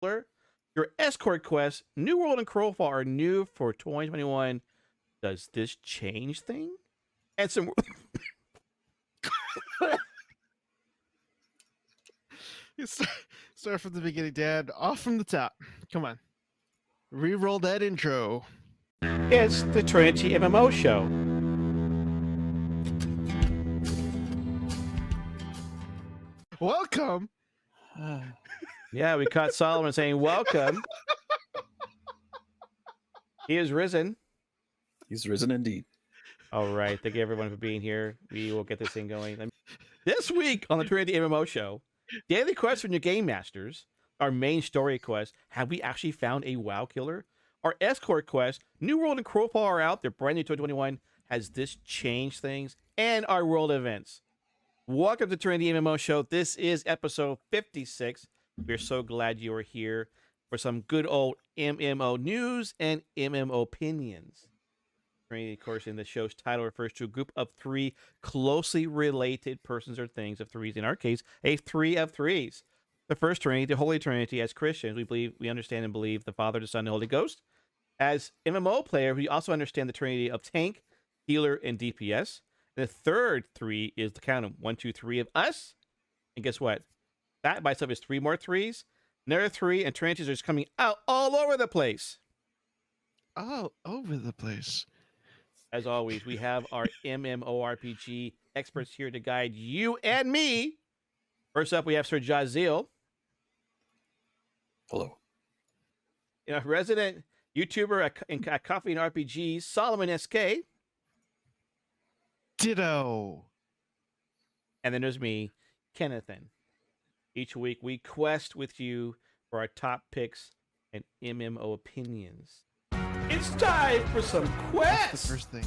Your Escort Quest, New World, and Crowfall are new for 2021. Does this change thing? And some. Start from the beginning, Dad. Off from the top. Come on. Re-roll that intro. It's the Trinity MMO show. Welcome. Yeah, we caught Solomon saying welcome. He is risen. He's risen indeed. All right. Thank you, everyone, for being here. We will get this thing going. This week on the Trinity MMO show, daily quests from your game masters, our main story quest, have we actually found a WoW killer? Our Escort Quest, New World and Crowfall are out. They're brand new 2021. Has this changed things? And our world events. Welcome to Trinity MMO show. This is episode 56. We're so glad you are here for some good old MMO news and MMOpinions. Trinity, of course, in the show's title refers to a group of three closely related persons or things of threes. In our case, a three of threes. The first Trinity, the Holy Trinity. As Christians, we understand and believe the Father, the Son, and the Holy Ghost. As MMO player, we also understand the Trinity of tank, healer, and DPS. And the third three is the count of 1, 2, 3 of us. And guess what? That by itself is three more threes. Another three, and Trinities are just coming out all over the place. All over the place. As always, we have our MMORPG experts here to guide you and me. First up, we have SirJahzeal. Hello. You know, resident YouTuber at Coffee and RPGs, Solomon SK. Ditto. And then there's me, Kennethan. Each week, we quest with you for our top picks and MMO opinions. It's time for some quests! The first thing.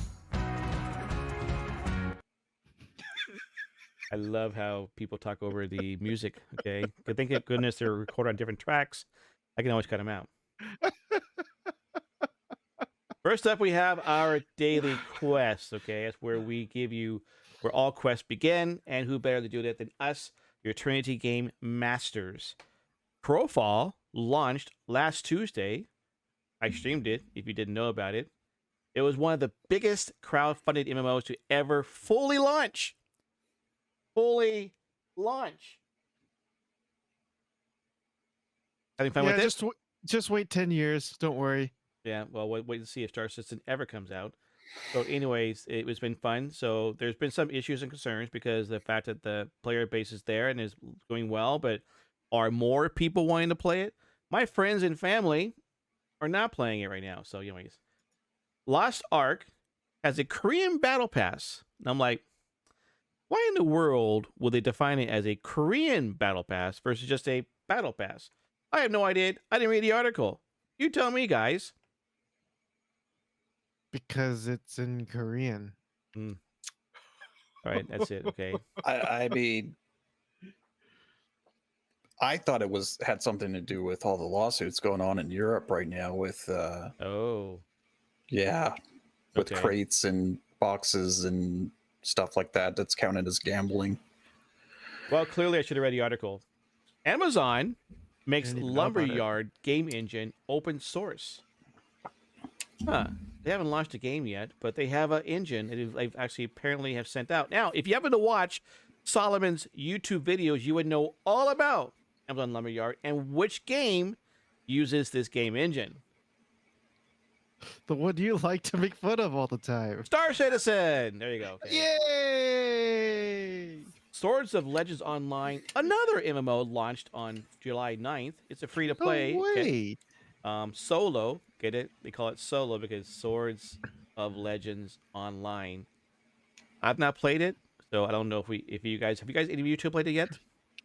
I love how people talk over the music, okay? Thank goodness they're recorded on different tracks. I can always cut them out. First up, we have our daily quest, okay? That's where we give you where all quests begin, and who better to do that than us, your Trinity Game Masters. Crowfall launched last Tuesday. I streamed it, if you didn't know about it. It was one of the biggest crowd-funded MMOs to ever fully launch. Fully launch. Having fun with it? Just wait 10 years. Don't worry. Yeah, well, wait to see if Star Citizen ever comes out. So anyways, it was been fun. So there's been some issues and concerns because the fact that the player base is there and is going well, but are more people wanting to play it? My friends and family are not playing it right now. So anyways, Lost Ark has a Korean battle pass. And I'm like, why in the world would they define it as a Korean battle pass versus just a battle pass? I have no idea. I didn't read the article. You tell me, guys. Because it's in Korean. All right, that's it. Okay. I mean, I thought it had something to do with all the lawsuits going on in Europe right now with with crates and boxes and stuff like that. That's counted as gambling. Well, clearly I should have read the article. Amazon makes Lumberyard game engine open source. Huh. They haven't launched a game yet, but they have an engine that they've actually apparently have sent out. Now, if you happen to watch Solomon's YouTube videos, you would know all about Amazon Lumberyard and which game uses this game engine. The one you like to make fun of all the time. Star Citizen! There you go. Okay. Yay! Swords of Legends Online, another MMO launched on July 9th. It's a free-to-play. No way. Solo. Get it? They call it solo because Swords of Legends Online. I've not played it, so I don't know if you guys any of you two played it yet?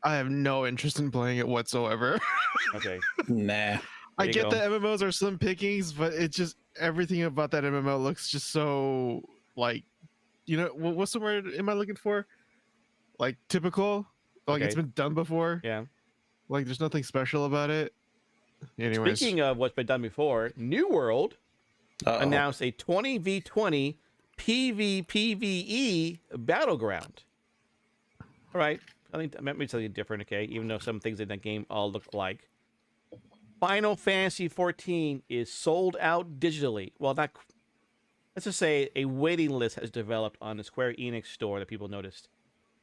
I have no interest in playing it whatsoever. Okay. Nah. I get that MMOs are slim pickings, but it just everything about that MMO looks just so like, you know, what's the word am I looking for? Like typical, like it's been done before. Yeah. Like there's nothing special about it. Anyways. Speaking of what's been done before, New World announced a 20v20 PvPvE battleground. All right. I think that means something different, okay? Even though some things in that game all look alike. Final Fantasy 14 is sold out digitally. Well, not. Let's just say a waiting list has developed on the Square Enix store that people noticed.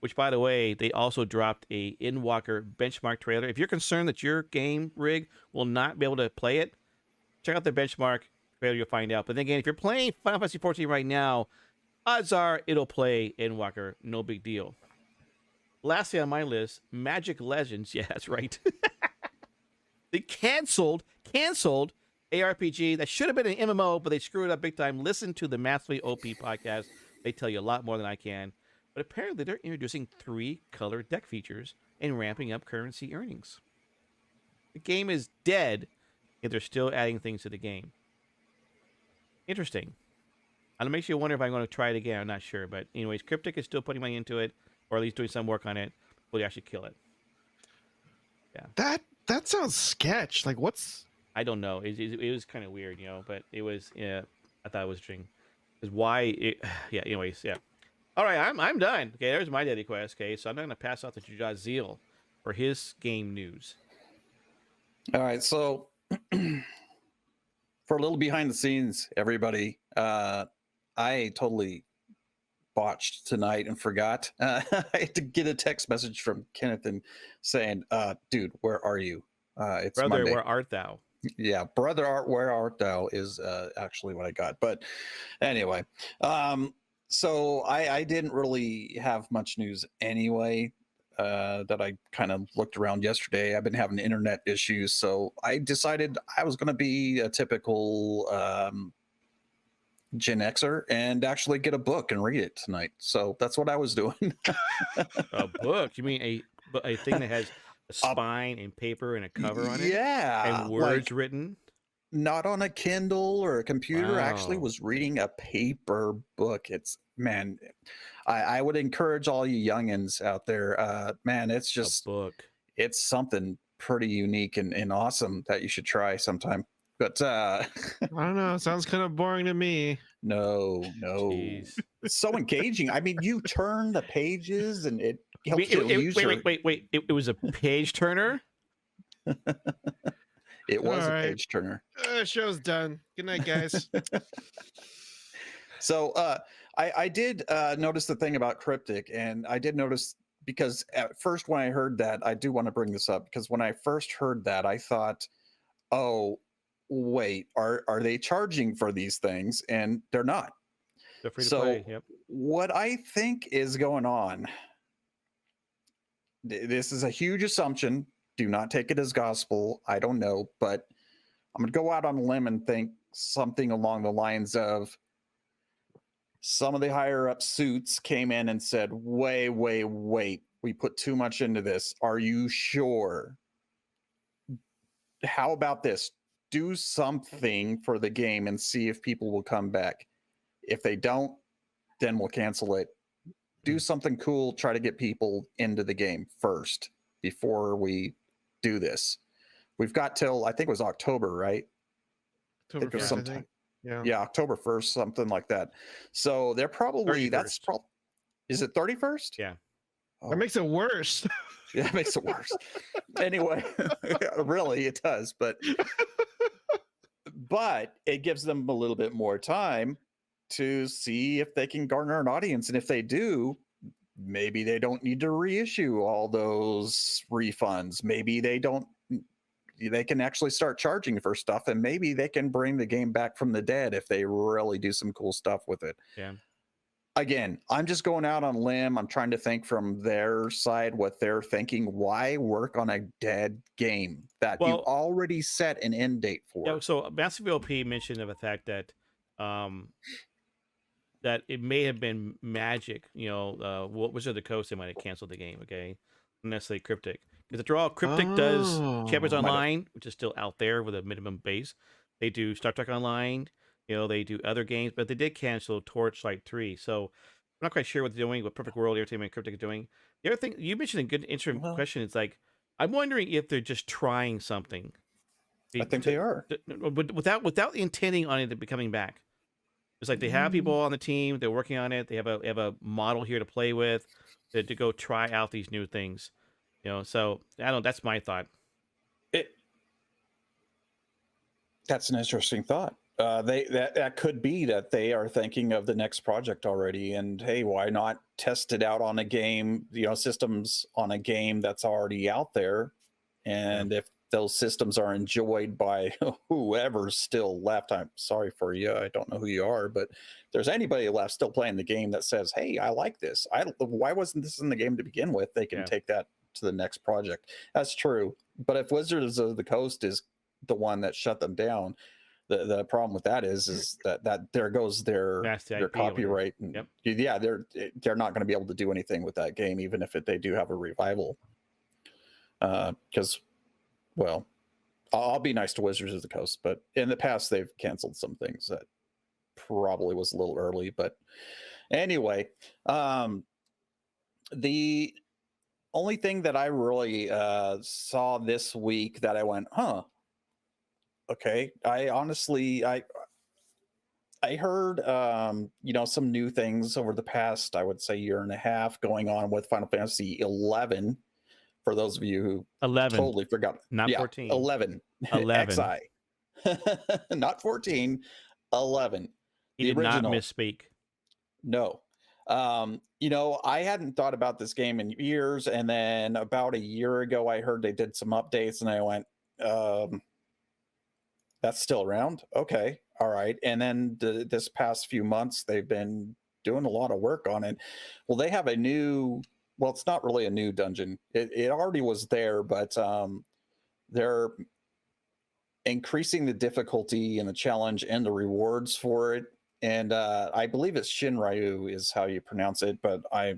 Which, by the way, they also dropped a Endwalker benchmark trailer. If you're concerned that your game rig will not be able to play it, check out the benchmark trailer. You'll find out. But then again, if you're playing Final Fantasy 14 right now, odds are it'll play Endwalker. No big deal. Lastly on my list, Magic Legends. Yeah, that's right. They canceled ARPG that should have been an MMO, but they screwed it up big time. Listen to the Massively OP podcast. They tell you a lot more than I can. But apparently they're introducing 3 color deck features and ramping up currency earnings. The game is dead, yet they're still adding things to the game. Interesting. And it makes you wonder if I'm going to try it again. I'm not sure. But anyways, Cryptic is still putting money into it, or at least doing some work on it. Will they actually kill it? Yeah. That sounds sketch. Like, what's... I don't know. It was kind of weird, but it was, I thought it was interesting. Because why... anyways, yeah. All right, I'm done. Okay, there's my daily quest. Okay, so I'm going to pass off to SirJahzeal for his game news. All right, so for a little behind the scenes, everybody, I totally botched tonight and forgot. I had to get a text message from Kennethan saying, dude, where are you? It's Brother, Monday. where art thou? Yeah, brother, where art thou is actually what I got. But anyway, so I didn't really have much news anyway. That I kind of looked around yesterday. I've been having internet issues, so I decided I was going to be a typical Gen Xer and actually get a book and read it tonight. So that's what I was doing. A book? You mean a thing that has a spine and paper and a cover on it? Yeah, and words written? Not on a Kindle or a computer. Wow. Actually was reading a paper book. It's, man, I would encourage all you youngins out there, man, it's just a book. It's something pretty unique and awesome that you should try sometime. But I don't know, sounds kind of boring to me. No. Jeez. It's so engaging. I mean, you turn the pages and it helps you use wait. It was a page turner? It was All a right. page turner. Show's done. Good night, guys. So I did notice the thing about Cryptic, and I did notice, because at first when I heard that, I do want to bring this up, because when I first heard that, I thought, oh, wait, are they charging for these things? And they're not. They're free to play. Yep. What I think is going on, this is a huge assumption. Do not take it as gospel. I don't know, but I'm going to go out on a limb and think something along the lines of some of the higher up suits came in and said, wait, we put too much into this. Are you sure? How about this? Do something for the game and see if people will come back. If they don't, then we'll cancel it. Do something cool. Try to get people into the game first before we do this. We've got till, I think it was October, right? October 1st, I think. Yeah, October 1st, something like that. So they're probably, 31st. Is it 31st? Yeah. Oh. That makes it worse. Yeah, it makes it worse. Anyway, really, it does. But it gives them a little bit more time to see if they can garner an audience. And if they do, maybe they don't need to reissue all those refunds. Maybe they can actually start charging for stuff, and maybe they can bring the game back from the dead if they really do some cool stuff with it. Yeah. Again, I'm just going out on a limb. I'm trying to think from their side what they're thinking. Why work on a dead game that you already set an end date for? Yeah, so Massive OP mentioned of the fact that that it may have been Magic, what was the Coast they might have canceled the game, okay? Not necessarily Cryptic. Because after all, Cryptic does Champions Online, which is still out there with a minimum base. They do Star Trek Online, they do other games, but they did cancel Torchlight 3. So I'm not quite sure what they're doing, what Perfect World Entertainment and Cryptic is doing. The other thing, you mentioned a good interesting question. It's like, I'm wondering if they're just trying something. I think they are. Without intending on it becoming back. It's like they have people on the team, they're working on it, they have a model here to play with, to go try out these new things. So I don't know, that's my thought. That's an interesting thought. That could be that they are thinking of the next project already, and hey, why not test it out on a game, systems on a game that's already out there, and if those systems are enjoyed by whoever's still left, I'm sorry for you, I don't know who you are, but if there's anybody left still playing the game that says, hey, I like this, why wasn't this in the game to begin with? They can take that to the next project. That's true. But if Wizards of the Coast is the one that shut them down, the problem with that is that there goes their copyright, and yeah, they're not going to be able to do anything with that game, even if they do have a revival, because well, I'll be nice to Wizards of the Coast, but in the past they've canceled some things that probably was a little early. But anyway, the only thing that I really saw this week that I went, okay, I honestly I heard some new things over the past, I would say, year and a half going on with Final Fantasy 11. For those of you who 11 totally forgot, not 14, 11 XI, not 14, 11. He did not misspeak. No. I hadn't thought about this game in years, and then about a year ago I heard they did some updates, and I went, that's still around? Okay, all right. And then this past few months they've been doing a lot of work on it. Well, they have a new, well, it's not really a new dungeon. It already was there, but they're increasing the difficulty and the challenge and the rewards for it. And I believe it's Shinryu is how you pronounce it, but I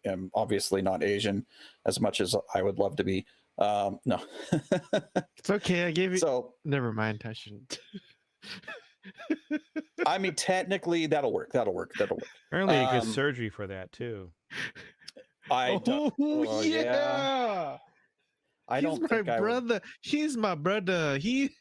am obviously not Asian as much as I would love to be. No. It's okay. I gave you. So never mind. I shouldn't. I mean, technically, that'll work. Apparently, you get surgery for that too. I don't think my brother. He's my brother. He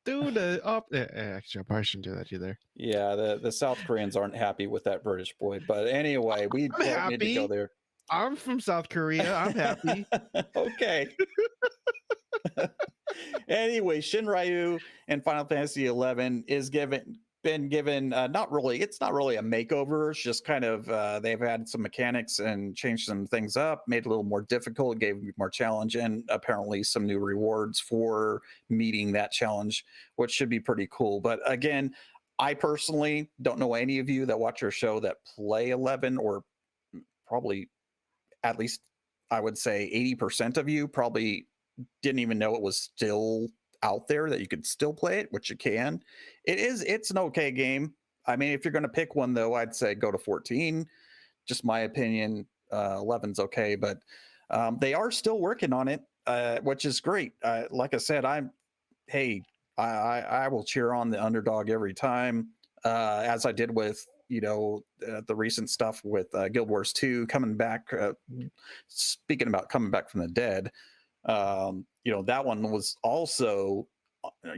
do the up. Actually, I probably shouldn't do that either. Yeah, the South Koreans aren't happy with that British boy. But anyway, we don't need to go there. I'm from South Korea. I'm happy. Okay. Anyway, Shinryu and Final Fantasy 11 is been given it's not really a makeover. It's just kind of they've added some mechanics and changed some things up, made it a little more difficult, gave more challenge, and apparently some new rewards for meeting that challenge, which should be pretty cool. But again, I personally don't know any of you that watch your show that play 11, or probably at least I would say 80% of you probably didn't even know it was still out there, that you could still play it, which you can. It's an okay game. I mean, if you're going to pick one though, I'd say go to 14. Just my opinion. 11's okay, but they are still working on it, which is great. Like I said, I will cheer on the underdog every time, as I did with the recent stuff with Guild Wars 2 coming back. Speaking about coming back from the dead, that one was also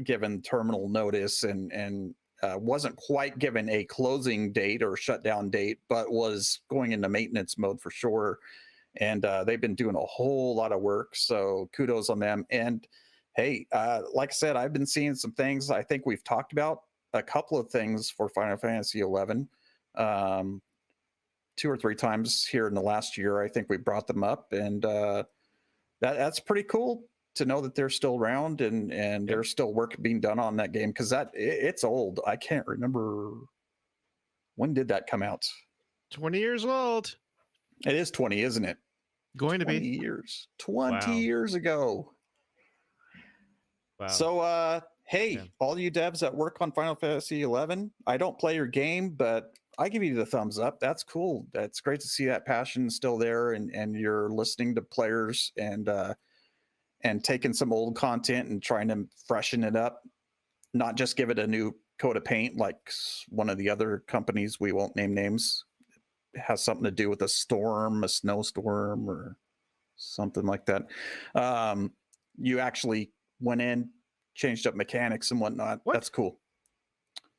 given terminal notice and wasn't quite given a closing date or shutdown date, but was going into maintenance mode for sure. And they've been doing a whole lot of work, so kudos on them. And hey, like I said, I've been seeing some things. I think we've talked about a couple of things for Final Fantasy 11 2 or 3 times here in the last year. I think we brought them up, and that's pretty cool to know that they're still around and there's still work being done on that game, because it's old. I can't remember, when did that come out? 20 years old. It is 20, isn't it? Going to be 20 years ago. Wow. So hey, all you devs that work on Final Fantasy 11, I don't play your game, but I give you the thumbs up. That's cool. That's great to see that passion still there, and you're listening to players and taking some old content and trying to freshen it up, not just give it a new coat of paint like one of the other companies, we won't name names. It has something to do with a snowstorm or something like that. You actually went in, changed up mechanics and whatnot. What? That's cool.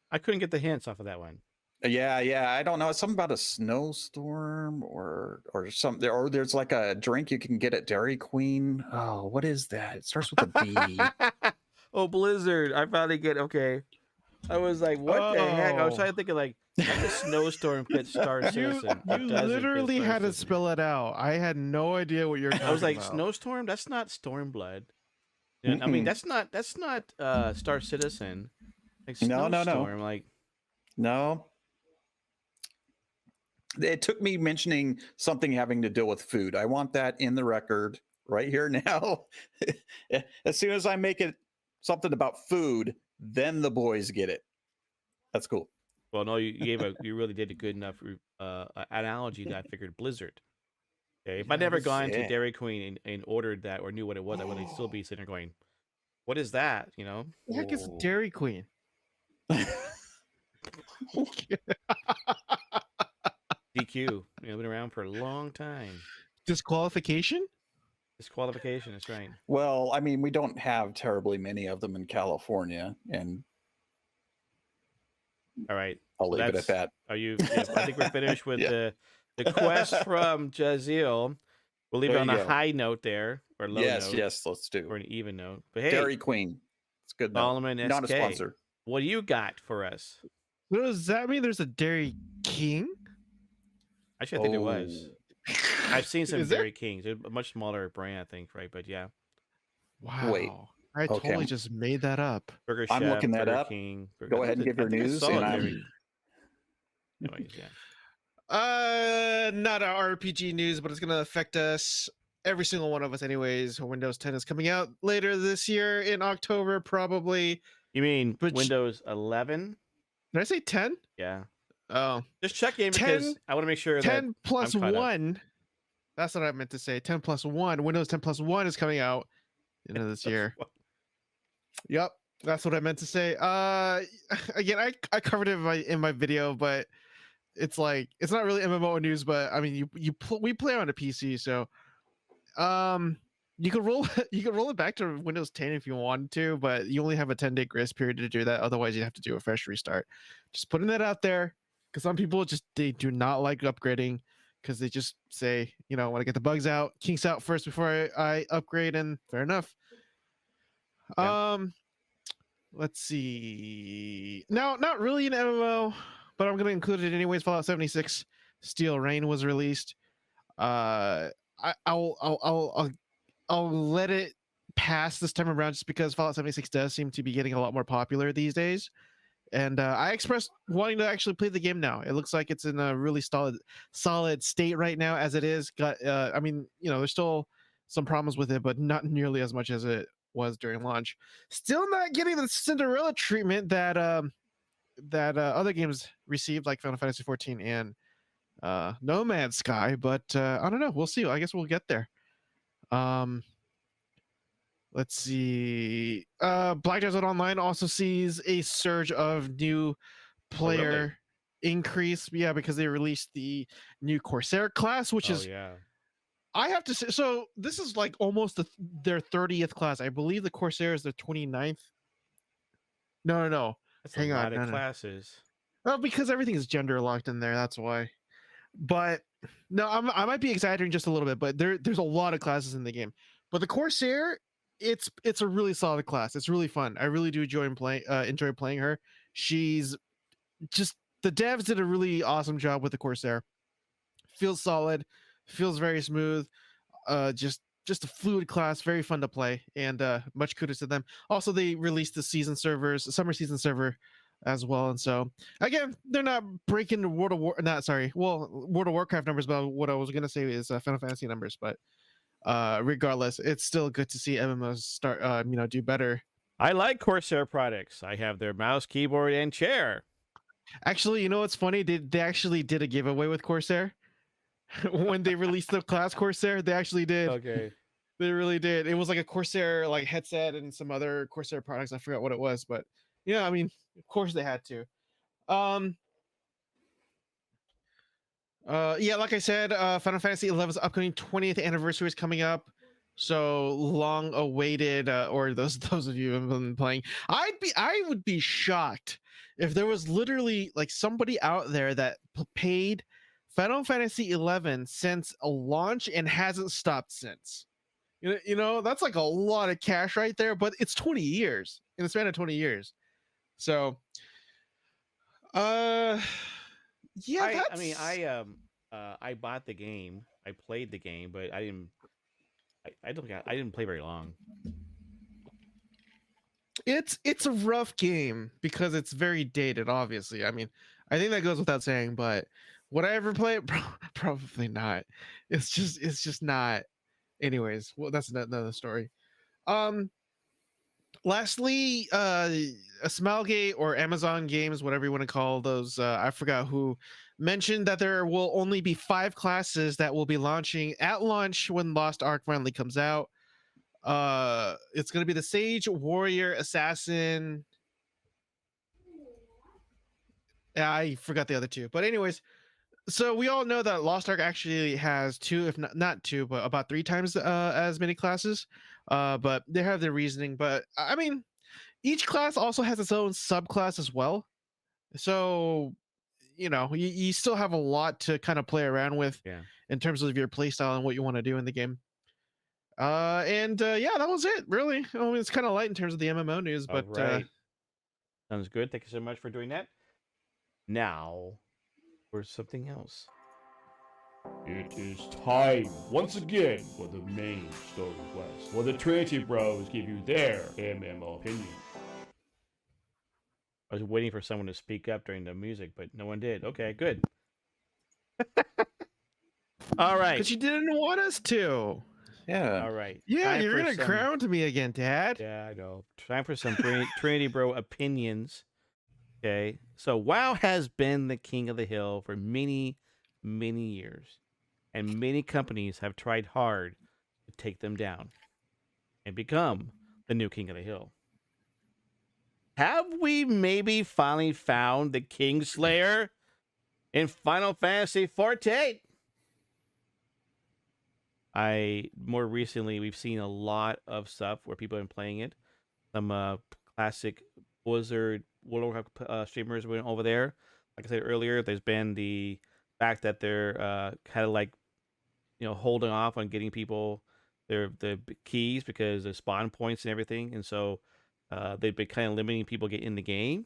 I couldn't get the hints off of that one. Yeah. I don't know. It's something about a snowstorm or something. Or there's like a drink you can get at Dairy Queen. Oh, what is that? It starts with a B. Oh, Blizzard. I finally get okay. I was like, what the heck? I was trying to think of like, how does Snowstorm fit Star You, Citizen? you It doesn't fit literally Star had to Citizen. spell it out. I had no idea what you're talking I was like, about. Snowstorm? That's not Stormblood. And, I mean, that's not Star Citizen. Like No, Snowstorm, like no. It took me mentioning something having to deal with food. I want that in the record right here now. As soon as I make it something about food, then the boys get it. That's cool. well, no, you really did a good enough analogy that I figured Blizzard. Okay, if I'd never Yes. gone to Yeah. Dairy Queen and ordered that or knew what it was, I would still be sitting there going, "What is that?" You know? The heck is Oh. Dairy Queen? DQ. You know, been around for a long time. Disqualification? Disqualification. That's right. Well, I mean, we don't have terribly many of them in California, and All right. I'll leave it at that. Are you? Yeah, I think we're finished with Yeah. the quest from JahzealL. We'll leave it There on you a go. high note there, or low Yes, note, yes, let's do. or an even note. But hey, Dairy Queen. It's good. Though. Solomon Not a SK, sponsor. what do you got for us? What does that mean? There's a Dairy King? Actually, I think there was. I've seen some Is there? Dairy Kings. They're a much smaller brand, I think, right? But yeah, Wow. Wait. I Okay, totally I'm- just made that up. Burger I'm Chef, looking that Burger up. King. Burger... Go ahead and give your I think I news, saw and Dairy- Anyways, yeah. Not a RPG news, but it's gonna affect us, every single one of us anyways. Windows 10 is coming out later this year in October, probably. You mean But Windows 11? Did I say 10? Yeah. Oh, Just checking because 10 I want to make sure 10 plus I'm caught up. 1. That's what I meant to say. 10 plus 1. Windows 10 plus 1 is coming out end of this year. Yep, that's what I meant to say. Again, I covered it in my video, but it's like it's not really MMO news. But I mean, we play on a PC, so you could roll it back to Windows 10 if you wanted to, but you only have a 10-day grace period to do that. Otherwise, you have to do a fresh restart. Just putting that out there because some people they do not like upgrading because they just say, you know, I want to get the bugs out, kinks out first before I upgrade, and fair enough. Yeah. Let's see. No, not really an MMO, but I'm gonna include it anyways. Fallout 76 Steel Rain was released. I'll let it pass this time around just because Fallout 76 does seem to be getting a lot more popular these days. And I expressed wanting to actually play the game now. It looks like it's in a really solid state right now as it is. I mean, you know, there's still some problems with it, but not nearly as much as it was during launch. Still not getting the Cinderella treatment that other games received, like Final Fantasy 14 and No Man's Sky. But I don't know. We'll see. I guess we'll get there. Let's see. Black Desert Online also sees a surge of new player increase. Yeah, because they released the new Corsair class, which is yeah. I have to say, so this is like almost their 30th class. I believe the Corsair is their 29th. No. That's Hang a on, lot of no. classes. Well, because everything is gender locked in there, that's why. But no, I might be exaggerating just a little bit, but there's a lot of classes in the game. But the Corsair, it's a really solid class. It's really fun. I really do enjoy playing her. She's just the devs did a really awesome job with the Corsair. Feels solid, feels very smooth. Just a fluid class, very fun to play, and much kudos to them. Also, they released the summer season server as well, and so again, they're not breaking the World of Warcraft numbers, but what I was gonna say is Final Fantasy numbers. But regardless, it's still good to see MMOs start do better. I like Corsair products. I have their mouse, keyboard, and chair. Actually, you know what's funny? They actually did a giveaway with Corsair when they released the class Corsair. They actually did. Okay. They really did. It was like a Corsair like headset and some other Corsair products. I forgot what it was, but yeah, I mean, of course they had to. Yeah, like I said, Final Fantasy XI's upcoming 20th anniversary is coming up. So long awaited, or those of you who have been playing, I would be shocked if there was literally like somebody out there that paid Final Fantasy XI since a launch and hasn't stopped since. You know, that's like a lot of cash right there, but it's 20 years in the span of 20 years. So, yeah, I mean, I bought the game, I played the game, but I don't I didn't play very long. it's a rough game because it's very dated. Obviously, I mean, I think that goes without saying. But would I ever play it? Probably not. It's just not. Anyways, well, that's another story. Um, lastly, Smilegate or Amazon Games, whatever you want to call those, I forgot who mentioned that there will only be 5 classes that will be launching at launch when Lost Ark finally comes out. It's going to be the Sage, Warrior, Assassin. Yeah, I forgot the other 2, but anyways, so we all know that Lost Ark actually has 2, if not 2, but about 3 times as many classes. But they have their reasoning. But I mean, each class also has its own subclass as well. So, you know, you still have a lot to kind of play around with in terms of your playstyle and what you want to do in the game. Yeah, that was it, really. I mean, it's kind of light in terms of the MMO news, but right. Sounds good. Thank you so much for doing that. Now, for something else. It is time once again for the main story quest, where the Trinity Bros give you their MMO opinion. I was waiting for someone to speak up during the music, but no one did. Okay, good. All right. Because you didn't want us to. Yeah. All right. Yeah, you're gonna crown to me again, Dad. Yeah, I know. Time for some Trinity Bro opinions. Okay. So WoW has been the king of the hill for many, many years. And many companies have tried hard to take them down and become the new king of the hill. Have we maybe finally found the Kingslayer in Final Fantasy XIV? More recently, we've seen a lot of stuff where people have been playing it. Some classic Blizzard World of Warcraft streamers went over there. Like I said earlier, there's been the fact that they're kind of like, you know, holding off on getting people the keys because of spawn points and everything, and so they've been kind of limiting people getting in the game.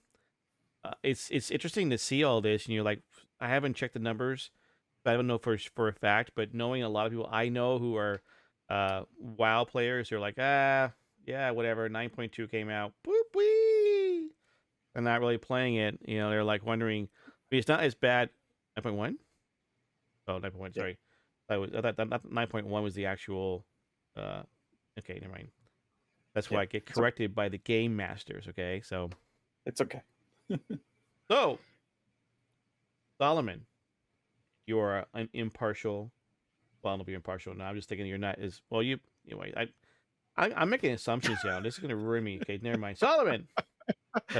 It's interesting to see all this, and you're like, I haven't checked the numbers. I don't know for a fact, but knowing a lot of people I know who are WoW players, they're like, yeah, whatever. 9.2 came out, boop wee. They're not really playing it. You know, they're like wondering. I mean, it's not as bad. 9.1. Oh, 9.1. Sorry, I thought that 9.1 was the actual. Okay, never mind. That's why I get corrected by the game masters. Okay, so it's okay. So, Solomon, you are an impartial. Well, I'll be impartial now. I'm just thinking you're not as well. Anyway. I'm making assumptions now. This is going to ruin me. Okay, never mind. Solomon.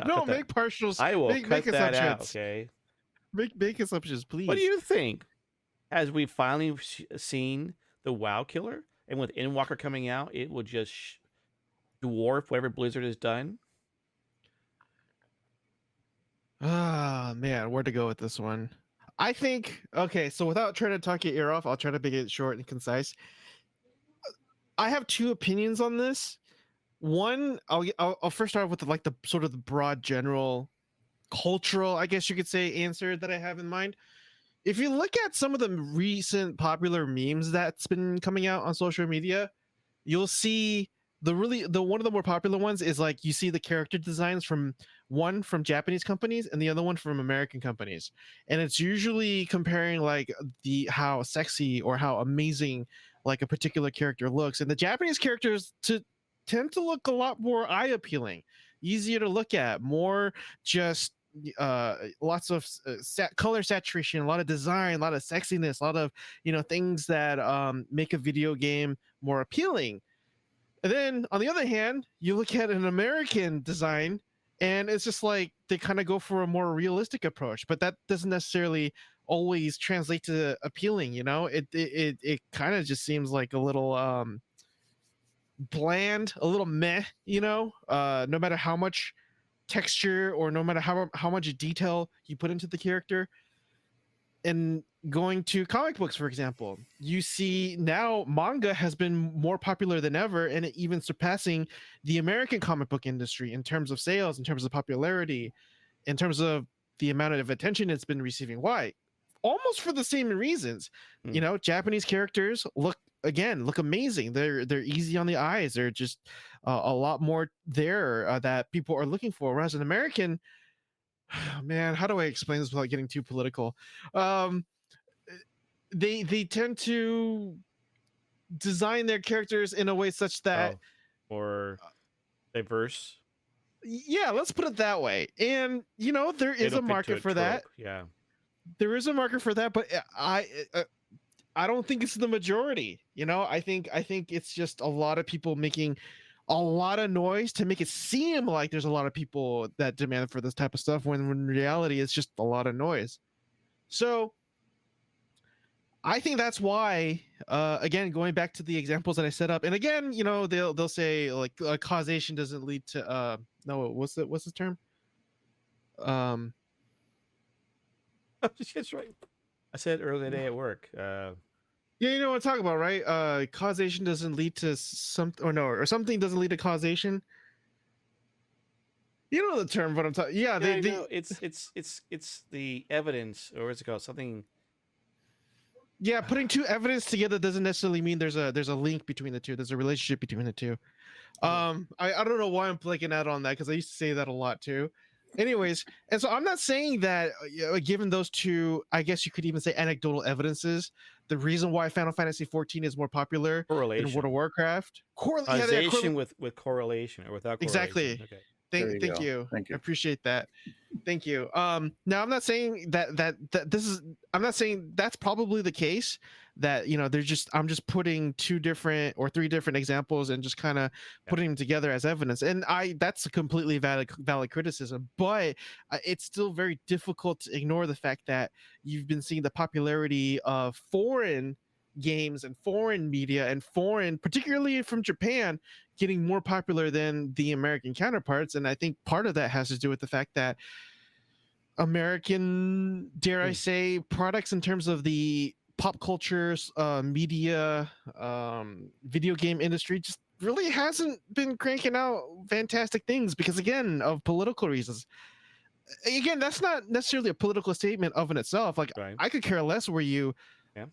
No, make partials. I will make cut that out. assumptions. Okay. Make assumptions, please. What do you think? As we finally seen the WoW killer, and with Endwalker coming out, it will just dwarf whatever Blizzard has done. Ah, man, where to go with this one? I think, okay, so without trying to talk your ear off, I'll try to make it short and concise. I have 2 opinions on this. One, I'll first start with the sort of the broad general cultural, I guess you could say, answer that I have in mind. If you look at some of the recent popular memes that's been coming out on social media, you'll see the one of the more popular ones is like you see the character designs from Japanese companies and the other one from American companies, and it's usually comparing like how sexy or how amazing like a particular character looks, and the Japanese characters tend to look a lot more eye appealing, easier to look at, more just lots of color saturation, a lot of design, a lot of sexiness, a lot of things that make a video game more appealing. And then on the other hand, you look at an American design and it's just like they kind of go for a more realistic approach, but that doesn't necessarily always translate to appealing. It kind of just seems like a little bland, a little meh, no matter how much texture or no matter how much detail you put into the character. And going to comic books, for example, you see now manga has been more popular than ever, and even surpassing the American comic book industry in terms of sales, in terms of popularity, in terms of the amount of attention it's been receiving. Why? Almost for the same reasons. You know, Japanese characters look amazing. They're easy on the eyes. They're just a lot more there that people are looking for. Whereas an American, man, how do I explain this without getting too political? They tend to design their characters in a way such that or diverse. Yeah, let's put it that way. And you know, there is a market for that. Yeah, there is a market for that, but I don't think it's the majority. You know, I think it's just a lot of people making a lot of noise to make it seem like there's a lot of people that demand for this type of stuff, when in reality it's just a lot of noise. So I think that's why, again, going back to the examples that I set up, and again, you know, they'll say like causation doesn't lead to no, what's the term? That's right. I said earlier today at work. Yeah, you know what I'm talking about, right? Causation doesn't lead to or something doesn't lead to causation. You know the term, but I'm talking. Yeah, it's the evidence, or what's it called? Something. Yeah, putting two evidence together doesn't necessarily mean there's a link between the two. There's a relationship between the two. I don't know why I'm blanking out on that, because I used to say that a lot too. Anyways, and so I'm not saying that given those two, I guess you could even say anecdotal evidences, the reason why Final Fantasy XIV is more popular than World of Warcraft. Causation with correlation or without correlation. Exactly. Okay. Thank you. I appreciate that. Thank you. Now I'm not saying that this is. I'm not saying that's probably the case. That, you know, I'm just putting two different or three different examples and just kind of putting them together as evidence. And that's a completely valid criticism. But it's still very difficult to ignore the fact that you've been seeing the popularity of foreign games and foreign media and particularly from Japan, getting more popular than the American counterparts. And I think part of that has to do with the fact that American, dare I say, products in terms of the pop culture, media, video game industry just really hasn't been cranking out fantastic things because, again, of political reasons. Again, that's not necessarily a political statement of in itself. Like, right. I could care less where you,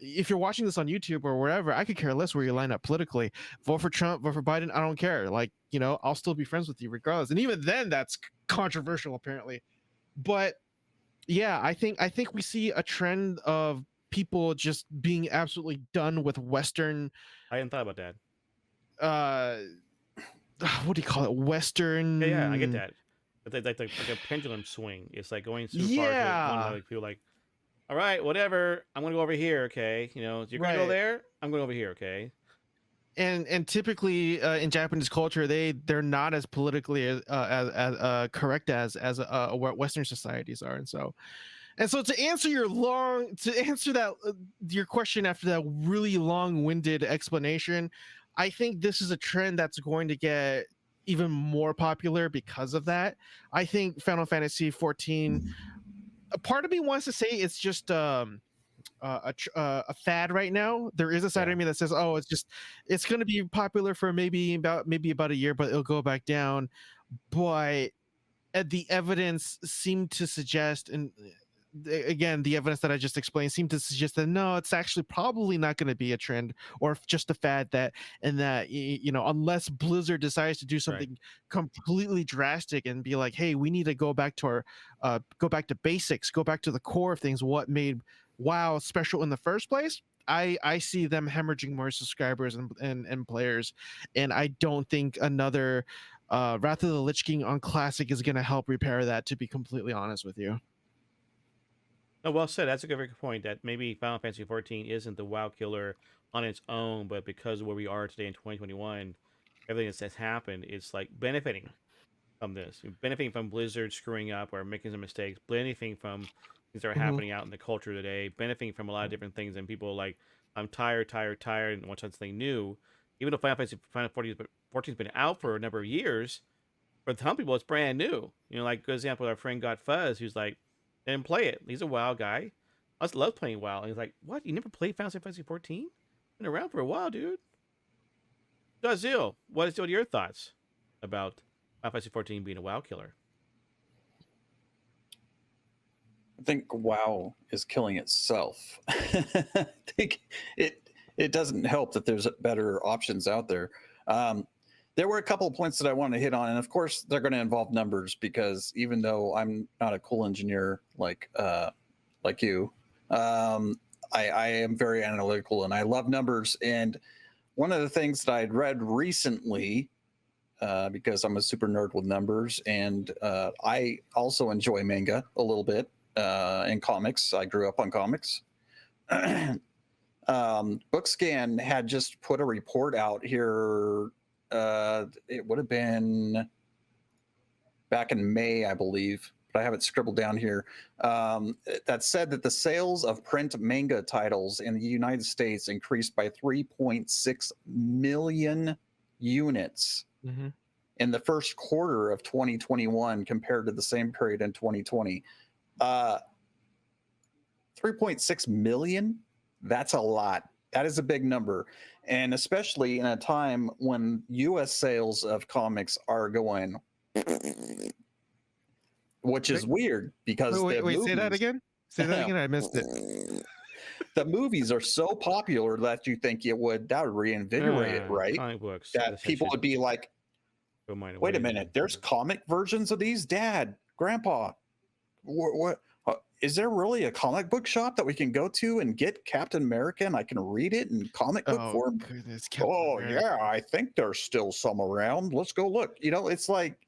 if you're watching this on YouTube or wherever, I could care less where you line up politically. Vote for Trump, vote for Biden, I don't care. Like, you know, I'll still be friends with you regardless. And even then, that's controversial, apparently. But yeah, I think we see a trend of people just being absolutely done with Western. I hadn't thought about that. What do you call it? Western. Yeah, I get that. It's like a pendulum swing. It's like going too far. To like feel like, all right, whatever. I'm gonna go over here. Okay, you know, you're gonna go there. I'm going over here. Okay. And typically in Japanese culture, they're not as politically as correct as Western societies are, and so to answer your question after that really long-winded explanation, I think this is a trend that's going to get even more popular because of that. I think Final Fantasy XIV. A part of me wants to say it's just a fad right now. There is a side of me that says, oh, it's going to be popular for maybe about a year, but it'll go back down. But the evidence seemed to suggest, and again, the evidence that I just explained seemed to suggest that no, it's actually probably not going to be a trend or just a fad, you know, unless Blizzard decides to do something completely drastic and be like, hey, we need to go back to basics, go back to the core of things, what made WoW special in the first place. I see them hemorrhaging more subscribers and players, and I don't think another Wrath of the Lich King on Classic is going to help repair that, to be completely honest with you. No, well said. That's a good point. That maybe Final Fantasy XIV isn't the WoW killer on its own, but because of where we are today in 2021, everything that's happened, it's like benefiting from this, benefiting from Blizzard screwing up or making some mistakes, benefiting from things that are happening out in the culture today, benefiting from a lot of different things, and people are like, I'm tired, and want something new. Even though Final Fantasy XIV has been out for a number of years, for some people it's brand new. You know, like, good example, our friend Got Fuzz, who's like, didn't play it. He's a WoW guy. I just love playing WoW. And he's like, what? You never played Final Fantasy 14? Been around for a while, dude. SirJahzeal, what are your thoughts about Final Fantasy 14 being a WoW killer? I think WoW is killing itself. I think it doesn't help that there's better options out there. There were a couple of points that I wanted to hit on, and of course, they're going to involve numbers because even though I'm not a cool engineer like you, I am very analytical and I love numbers. And one of the things that I'd read recently, because I'm a super nerd with numbers, and I also enjoy manga a little bit and comics. I grew up on comics. Bookscan had just put a report out here. It would have been back in May, I believe, but I have it scribbled down here. That said that the sales of print manga titles in the United States increased by 3.6 million units in the first quarter of 2021 compared to the same period in 2020. 3.6 million? That's a lot. That is a big number. And especially in a time when US sales of comics are going, which is weird because wait, movies, say that again. Say that again. I missed it. The movies are so popular that you think that would reinvigorate it, right? Comic books. That people would be like, wait a minute, there's comic versions of these? Dad, Grandpa, what is there really a comic book shop that we can go to and get Captain America and I can read it in comic book form? Goodness, yeah, I think there's still some around. Let's go look. You know, it's like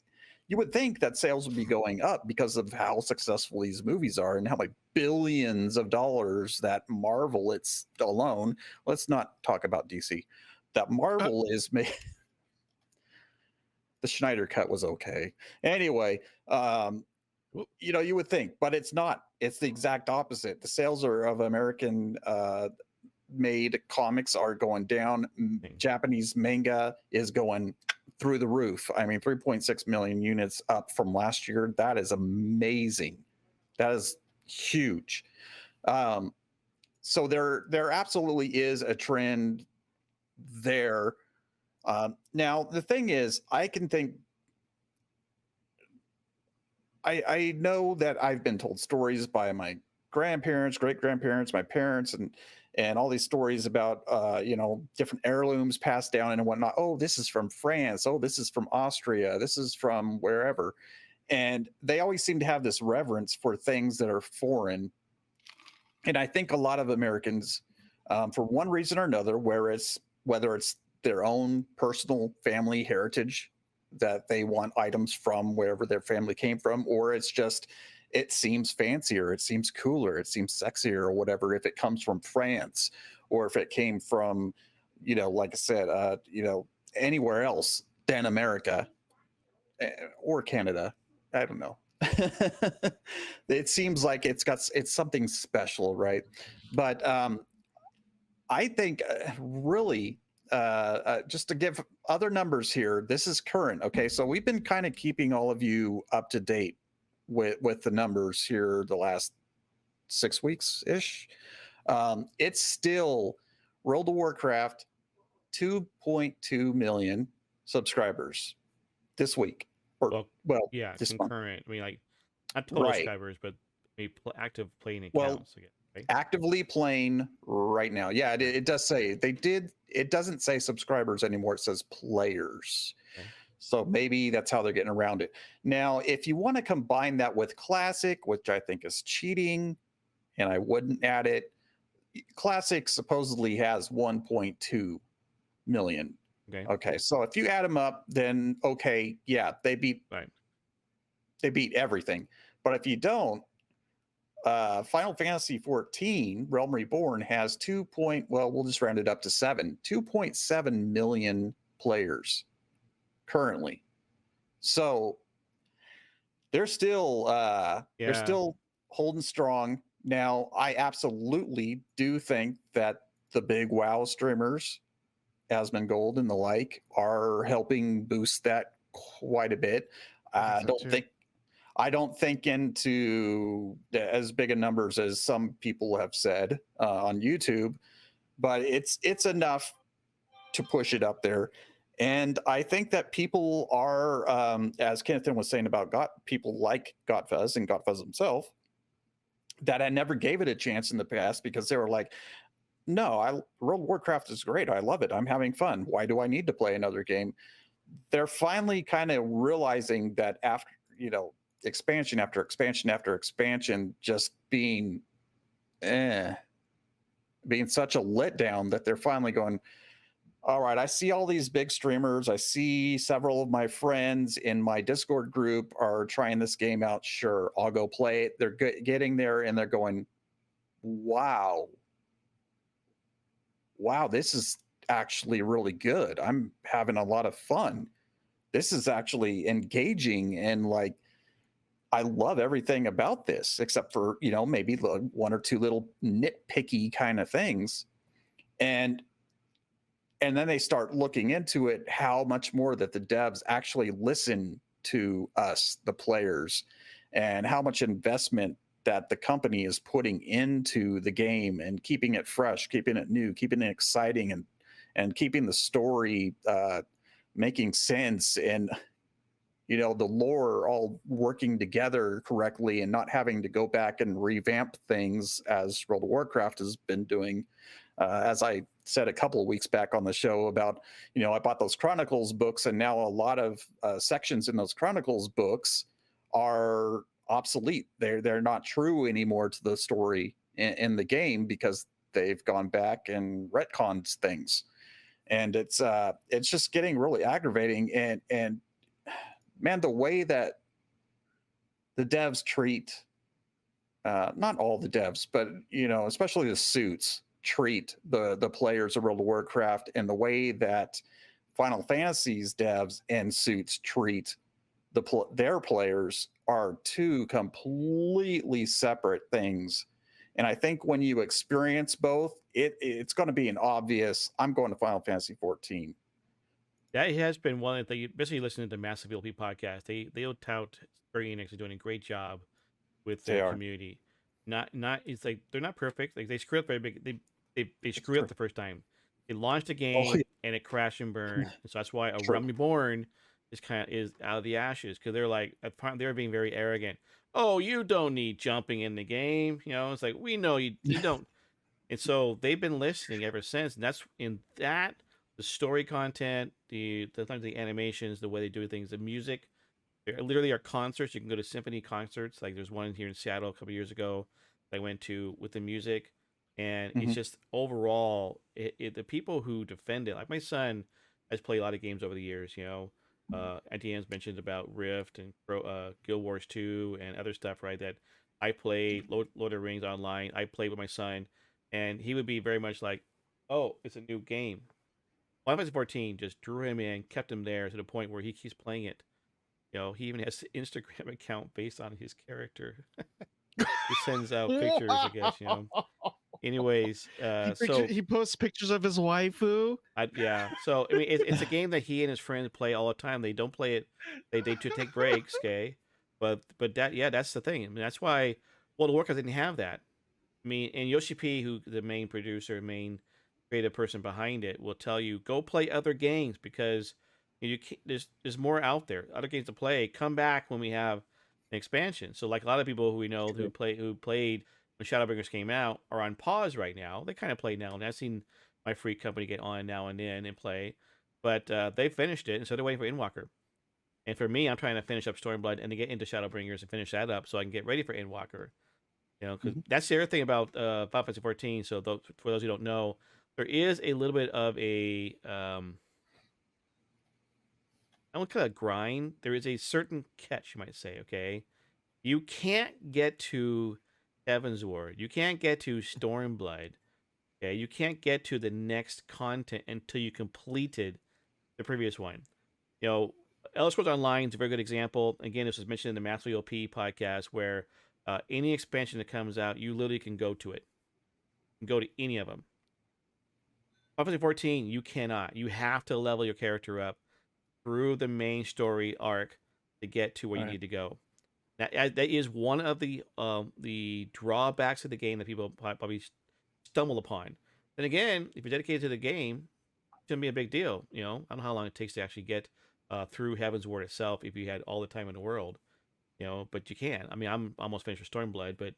you would think that sales would be going up because of how successful these movies are and how many billions of dollars that Marvel it's alone. Let's not talk about DC. That Marvel is made. The Schneider cut was okay. Anyway, you know, you would think, but it's not. It's the exact opposite. The sales of American made comics are going down. Japanese manga is going through the roof. I mean, 3.6 million units up from last year. That is amazing. That is huge. So there absolutely is a trend there. Now, the thing is, I can think, I know that I've been told stories by my grandparents, great grandparents, my parents, and all these stories about you know, different heirlooms passed down and whatnot. Oh, this is from France. Oh, this is from Austria. This is from wherever. And they always seem to have this reverence for things that are foreign. And I think a lot of Americans, for one reason or another, whether it's their own personal family heritage, that they want items from wherever their family came from, or it's just, it seems fancier, it seems cooler, it seems sexier or whatever if it comes from France, or if it came from, you know, like I said, you know, anywhere else than America or Canada. I don't know. It seems like it's something special, right? But I think really, just to give other numbers here, this is current. Okay, so we've been kind of keeping all of you up to date with the numbers here the last 6 weeks ish. It's still World of Warcraft 2.2 million subscribers this week. Or, well, yeah, this concurrent. Month. I mean, like not total subscribers, but active playing accounts again. Right? Actively playing right now. Yeah, it does say they did. It doesn't say subscribers anymore. It says players. Okay. So maybe that's how they're getting around it. Now, if you want to combine that with Classic, which I think is cheating, and I wouldn't add it, Classic supposedly has 1.2 million. Okay. So if you add them up, then okay, yeah, they beat everything. But if you don't, Final Fantasy 14 Realm Reborn has we'll just round it up to 2.7 million players currently. So they're still holding strong. Now, I absolutely do think that the big WoW streamers, Asmongold and the like, are helping boost that quite a bit. I don't think I don't think into as big a numbers as some people have said on YouTube, but it's enough to push it up there. And I think that people are, as Kennethan was saying about people like Gotfuzz and Gotfuzz himself, that I never gave it a chance in the past because they were like, no, World of Warcraft is great. I love it. I'm having fun. Why do I need to play another game? They're finally kind of realizing that after, expansion after expansion after expansion, just being such a letdown, that they're finally going, all right, I see all these big streamers. I see several of my friends in my Discord group are trying this game out. Sure, I'll go play it. They're getting there and they're going, wow, this is actually really good. I'm having a lot of fun. This is actually engaging, and like, I love everything about this, except for, maybe one or two little nitpicky kind of things. And then they start looking into it, how much more that the devs actually listen to us, the players, and how much investment that the company is putting into the game and keeping it fresh, keeping it new, keeping it exciting, and keeping the story making sense, and the lore all working together correctly, and not having to go back and revamp things as World of Warcraft has been doing. As I said a couple of weeks back on the show about, I bought those Chronicles books, and now a lot of sections in those Chronicles books are obsolete. They're not true anymore to the story in the game, because they've gone back and retconned things. And it's just getting really aggravating. And man, the way that the devs treat, not all the devs, but especially the suits, treat the players of World of Warcraft, and the way that Final Fantasy's devs and suits treat their players are two completely separate things. And I think when you experience both, it's going to be an obvious, I'm going to Final Fantasy 14. That has been one of the, basically listening to the Massive LP podcast. They'll tout Square Enix is doing a great job with their community. Not it's like they're not perfect. Like they screw up very big. They screw up the first time. They launched a game and it crashed and burned. So that's why A Realm Reborn is out of the ashes, because they're like, they're being very arrogant. Oh, you don't need jumping in the game. It's like, we know you don't. And so they've been listening ever since. And that's in that, the story content, the animations, the way they do things, the music. There literally are concerts. You can go to symphony concerts. Like there's one here in Seattle a couple years ago that I went to with the music. And it's just overall, the people who defend it, like my son has played a lot of games over the years, Antian's mentioned about Rift and Guild Wars 2 and other stuff, right? That I played Lord of the Rings online. I played with my son, and he would be very much like, oh, it's a new game. Final Fantasy 14 just drew him in, kept him there to the point where he keeps playing it. He even has an Instagram account based on his character. He sends out pictures, I guess, Anyways, he posts pictures of his waifu. Yeah. So I mean, it's a game that he and his friends play all the time. They don't play it. They take breaks, okay. But that's the thing. I mean, that's why World of Warcraft didn't have that. I mean, and Yoshi P, who the main producer, main creative person behind it, will tell you, go play other games, because there's more out there, other games to play. Come back when we have an expansion. So like a lot of people who we know who played when Shadowbringers came out are on pause right now. They kind of play now, and I've seen my free company get on now and then and play, but they finished it, and so they're waiting for Endwalker. And for me, I'm trying to finish up Stormblood and to get into Shadowbringers and finish that up so I can get ready for Endwalker. Because that's the other thing about Final Fantasy 14. So for those who don't know, there is a little bit of a I don't call it grind. There is a certain catch, you might say. Okay, you can't get to Heavensward. You can't get to Stormblood. Okay, you can't get to the next content until you completed the previous one. Elder Scrolls Online is a very good example. Again, this was mentioned in the Master OP podcast, where any expansion that comes out, you literally can go to it. You can go to any of them. Final Fantasy 14, you cannot. You have to level your character up through the main story arc to get to where you need to go. That is one of the drawbacks of the game that people probably stumble upon. Then again, if you're dedicated to the game, it's gonna be a big deal. I don't know how long it takes to actually get through Heaven's Word itself if you had all the time in the world. But you can. I mean, I'm almost finished with Stormblood, but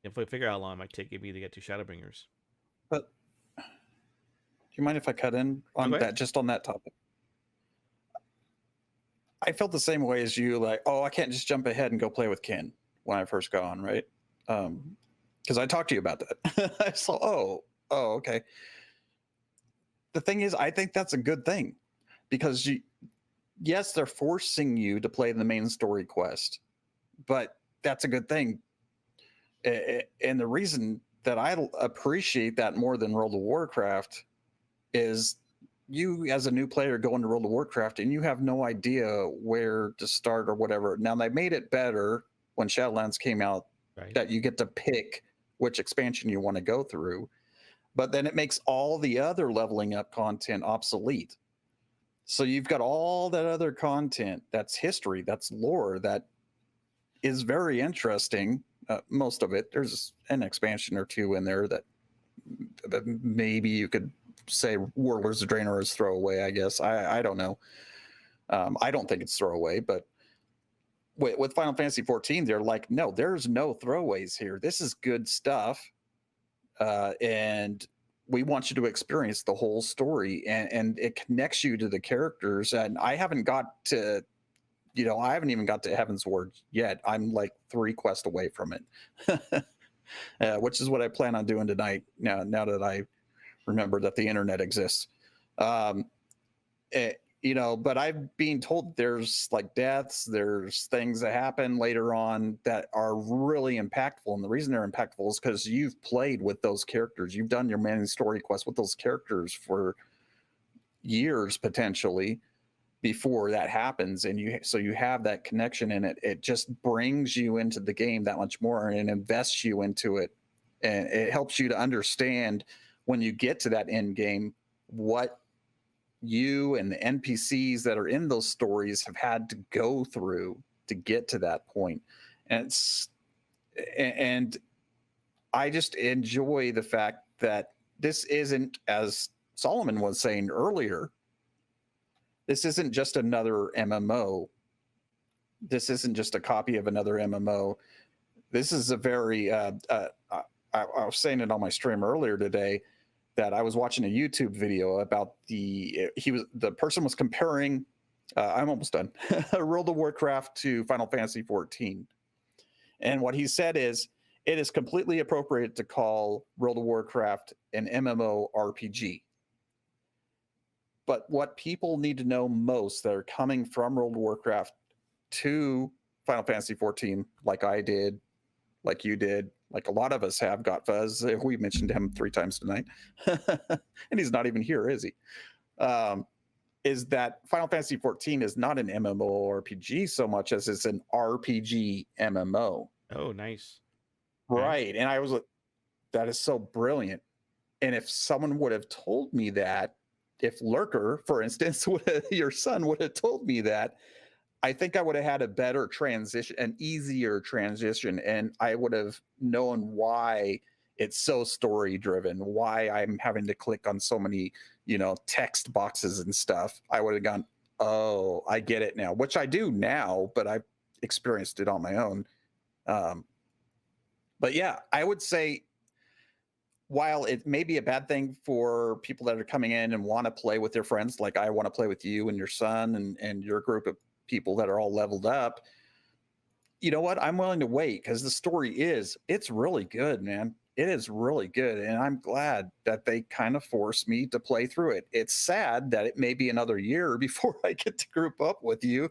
if I figure out how long it might take me to get to Shadowbringers. But do you mind if I cut in on that, just on that topic? I felt the same way as you, like, oh, I can't just jump ahead and go play with Ken when I first got on, right? Because I talked to you about that. I saw, oh, okay. The thing is, I think that's a good thing because yes, they're forcing you to play the main story quest, but that's a good thing. And the reason that I appreciate that more than World of Warcraft is you as a new player go into World of Warcraft and you have no idea where to start or whatever. Now they made it better when Shadowlands came out, right, that you get to pick which expansion you want to go through, but then it makes all the other leveling up content obsolete. So you've got all that other content that's history, that's lore, that is very interesting. Most of it, there's an expansion or two in there that maybe you could say Warlords of Draenor is throwaway, I guess. I don't know. I don't think it's throwaway, but with Final Fantasy 14, they're like, no, there's no throwaways here. This is good stuff. And we want you to experience the whole story, and it connects you to the characters. And I haven't got to, I haven't even got to Heaven's Word yet. I'm like 3 quests away from it, which is what I plan on doing tonight. Now that I remember that the internet exists, but I've been told there's like deaths, there's things that happen later on that are really impactful. And the reason they're impactful is because you've played with those characters. You've done your main story quest with those characters for years, potentially, before that happens. And so you have that connection, and it just brings you into the game that much more and invests you into it. And it helps you to understand when you get to that end game, what you and the NPCs that are in those stories have had to go through to get to that point. And I just enjoy the fact that this isn't, as Solomon was saying earlier, this isn't just another MMO. This isn't just a copy of another MMO. This is a very, I was saying it on my stream earlier today, that I was watching a YouTube video about the person was comparing, I'm almost done, World of Warcraft to Final Fantasy 14. And what he said is, it is completely appropriate to call World of Warcraft an MMORPG. But what people need to know most that are coming from World of Warcraft to Final Fantasy 14, like I did, like you did, like a lot of us have, got Fuzz. We mentioned him 3 times tonight. And he's not even here, is he? Is that Final Fantasy 14 is not an MMORPG so much as it's an RPG MMO. Oh, nice. Right. And I was like, that is so brilliant. And if someone would have told me that, if Lurker, for instance, your son would have told me that, I think I would have had a better transition, an easier transition, and I would have known why it's so story driven, why I'm having to click on so many, text boxes and stuff. I would have gone, oh, I get it now, which I do now, but I've experienced it on my own. But yeah, I would say, while it may be a bad thing for people that are coming in and want to play with their friends, like I want to play with you and your son and your group of people that are all leveled up, you know what? I'm willing to wait because the story it's really good, man. It is really good. And I'm glad that they kind of forced me to play through it. It's sad that it may be another year before I get to group up with you,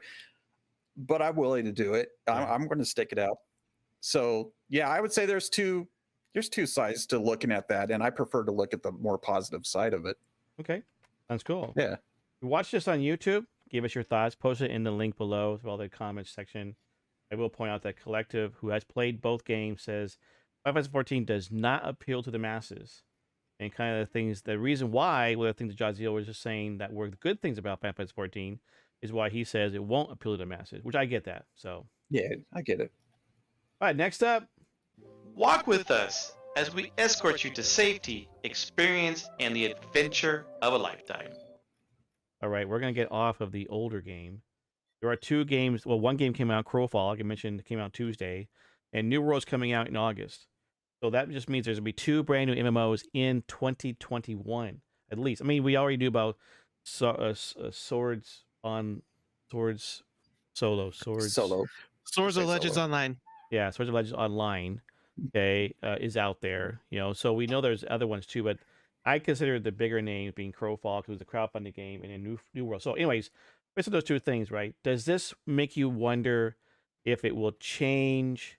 but I'm willing to do it. I'm going to stick it out. So yeah, I would say there's two sides to looking at that. And I prefer to look at the more positive side of it. Okay. Sounds cool. Yeah. Watch this on YouTube. Give us your thoughts. Post it in the link below through all the comments section. I will point out that Collective, who has played both games, says Final Fantasy 14 does not appeal to the masses. And kind of the reason why, one of the things that SirJahzeal was just saying that were the good things about Final Fantasy 14 is why he says it won't appeal to the masses, which I get that. So Yeah, I get it. All right, next up. Walk with us as we escort you to safety, experience, and the adventure of a lifetime. All right, we're going to get off of the older game. There are 2 games. Well, one game came out, Crowfall, like I mentioned, came out Tuesday, and New World's coming out in August. So that just means there's going to be 2 brand new MMOs in 2021, at least. I mean, we already knew about Swords Solo. Swords of Legends Solo. Online. Yeah, Swords of Legends Online, okay, is out there. So we know there's other ones too, but I consider the bigger names being Crowfall because it was a crowdfunding game and a New World. So, anyways, based on those 2 things, right? Does this make you wonder if it will change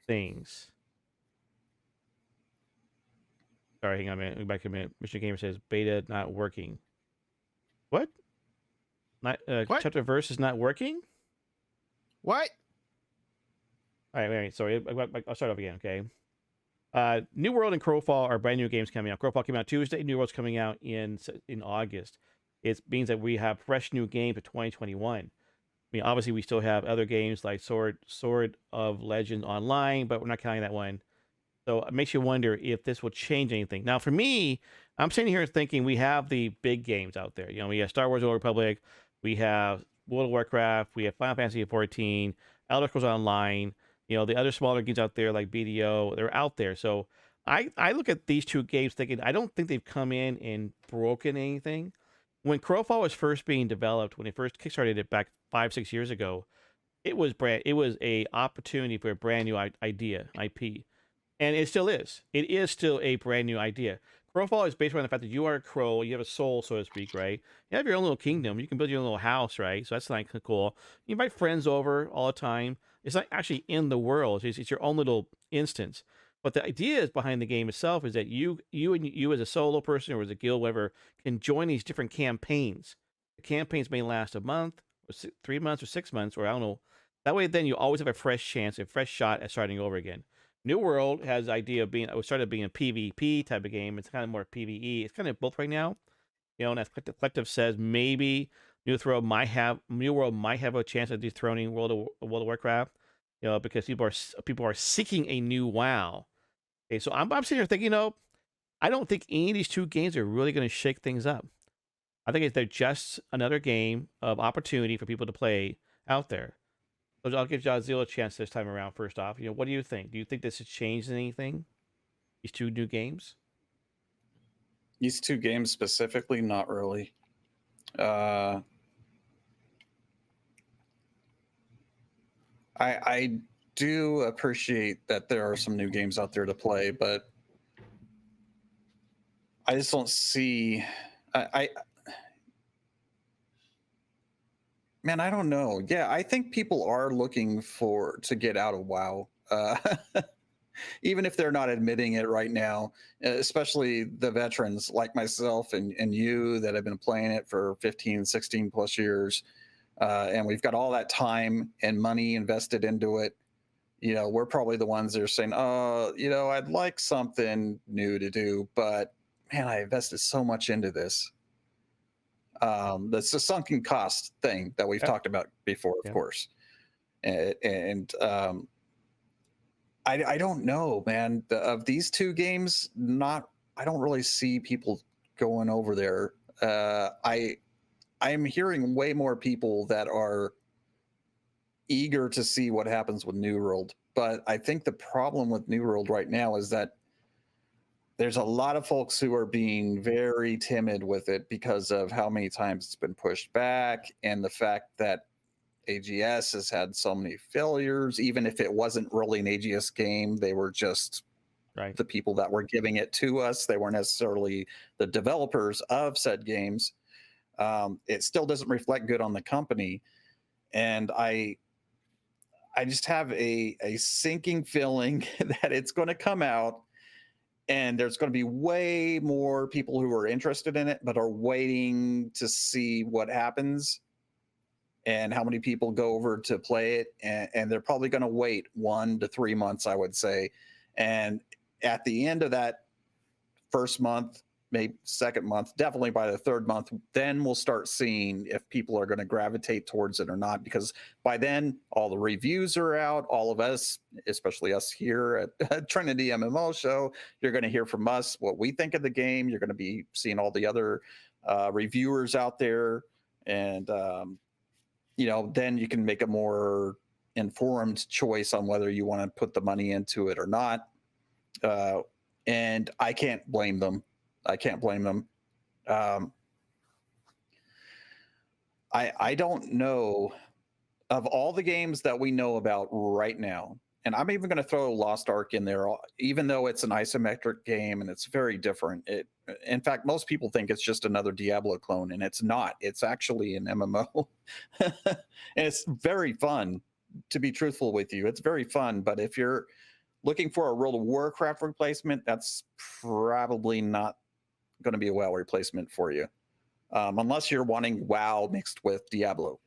things? Sorry, hang on a minute. Back a minute. Mr. Gamer says beta not working. What? Not What? chapter verse is not working? What? All right, wait. Sorry, I'll start off again. Okay. New World and Crowfall are brand new games coming out. Crowfall came out Tuesday. New World's coming out in August. It means that we have fresh new games for 2021. I mean, obviously, we still have other games like Sword of Legends Online, but we're not counting that one. So it makes you wonder if this will change anything. Now, for me, I'm sitting here thinking we have the big games out there. We have Star Wars: The Old Republic, we have World of Warcraft, we have Final Fantasy XIV, Elder Scrolls Online. The other smaller games out there like BDO, they're out there. So I look at these 2 games thinking I don't think they've come in and broken anything. When Crowfall was first being developed, when they first kickstarted it back 5-6 years ago, it was a opportunity for a brand new idea, IP. And it still is. It is still a brand new idea. Crowfall is based around the fact that you are a crow, you have a soul, so to speak, right? You have your own little kingdom. You can build your own little house, right? So that's like cool. You invite friends over all the time. It's not actually in the world. It's your own little instance. But the idea is behind the game itself is that you as a solo person or as a guild, whatever, can join these different campaigns. The campaigns may last a month, or 3 months, or 6 months, or I don't know. That way, then you always have a fresh chance, a fresh shot at starting over again. New World has the idea of it started being a PvP type of game. It's kind of more PvE. It's kind of both right now. And as Collective says, maybe New World might have a chance of dethroning World of Warcraft. Because people are seeking a new WoW. Okay, so I'm sitting here thinking, I don't think any of these 2 games are really going to shake things up. I think they're just another game of opportunity for people to play out there. So I'll give JahzealA a chance this time around. First off, what do you think? Do you think this has changed anything? These 2 new games? These 2 games specifically, not really. I do appreciate that there are some new games out there to play, but I just don't see. Man, I don't know. Yeah, I think people are looking to get out of WoW, even if they're not admitting it right now. Especially the veterans like myself and you that have been playing it for 15, 16 plus years. And we've got all that time and money invested into it. We're probably the ones that are saying, I'd like something new to do, but man, I invested so much into this. That's a sunken cost thing that we've talked about before, of course. And I don't know, man, of these 2 games, I don't really see people going over there. I'm hearing way more people that are eager to see what happens with New World. But I think the problem with New World right now is that there's a lot of folks who are being very timid with it because of how many times it's been pushed back and the fact that AGS has had so many failures. Even if it wasn't really an AGS game, they were just the people that were giving it to us. They weren't necessarily the developers of said games. It still doesn't reflect good on the company. And I just have a sinking feeling that it's going to come out and there's going to be way more people who are interested in it, but are waiting to see what happens and how many people go over to play it. And they're probably going to wait 1 to 3 months, I would say. And at the end of that first month, maybe second month, definitely by the third month, then we'll start seeing if people are going to gravitate towards it or not. Because by then, all the reviews are out. All of us, especially us here at Trinity MMO Show, you're going to hear from us what we think of the game. You're going to be seeing all the other reviewers out there, and then you can make a more informed choice on whether you want to put the money into it or not. And I can't blame them. I don't know, of all the games that we know about right now, and I'm even going to throw Lost Ark in there, even though it's an isometric game and it's very different. In fact, most people think it's just another Diablo clone, and it's not. It's actually an MMO. And it's very fun, to be truthful with you. It's very fun, but if you're looking for a World of Warcraft replacement, that's probably not going to be a WoW replacement for you, unless you're wanting WoW mixed with Diablo.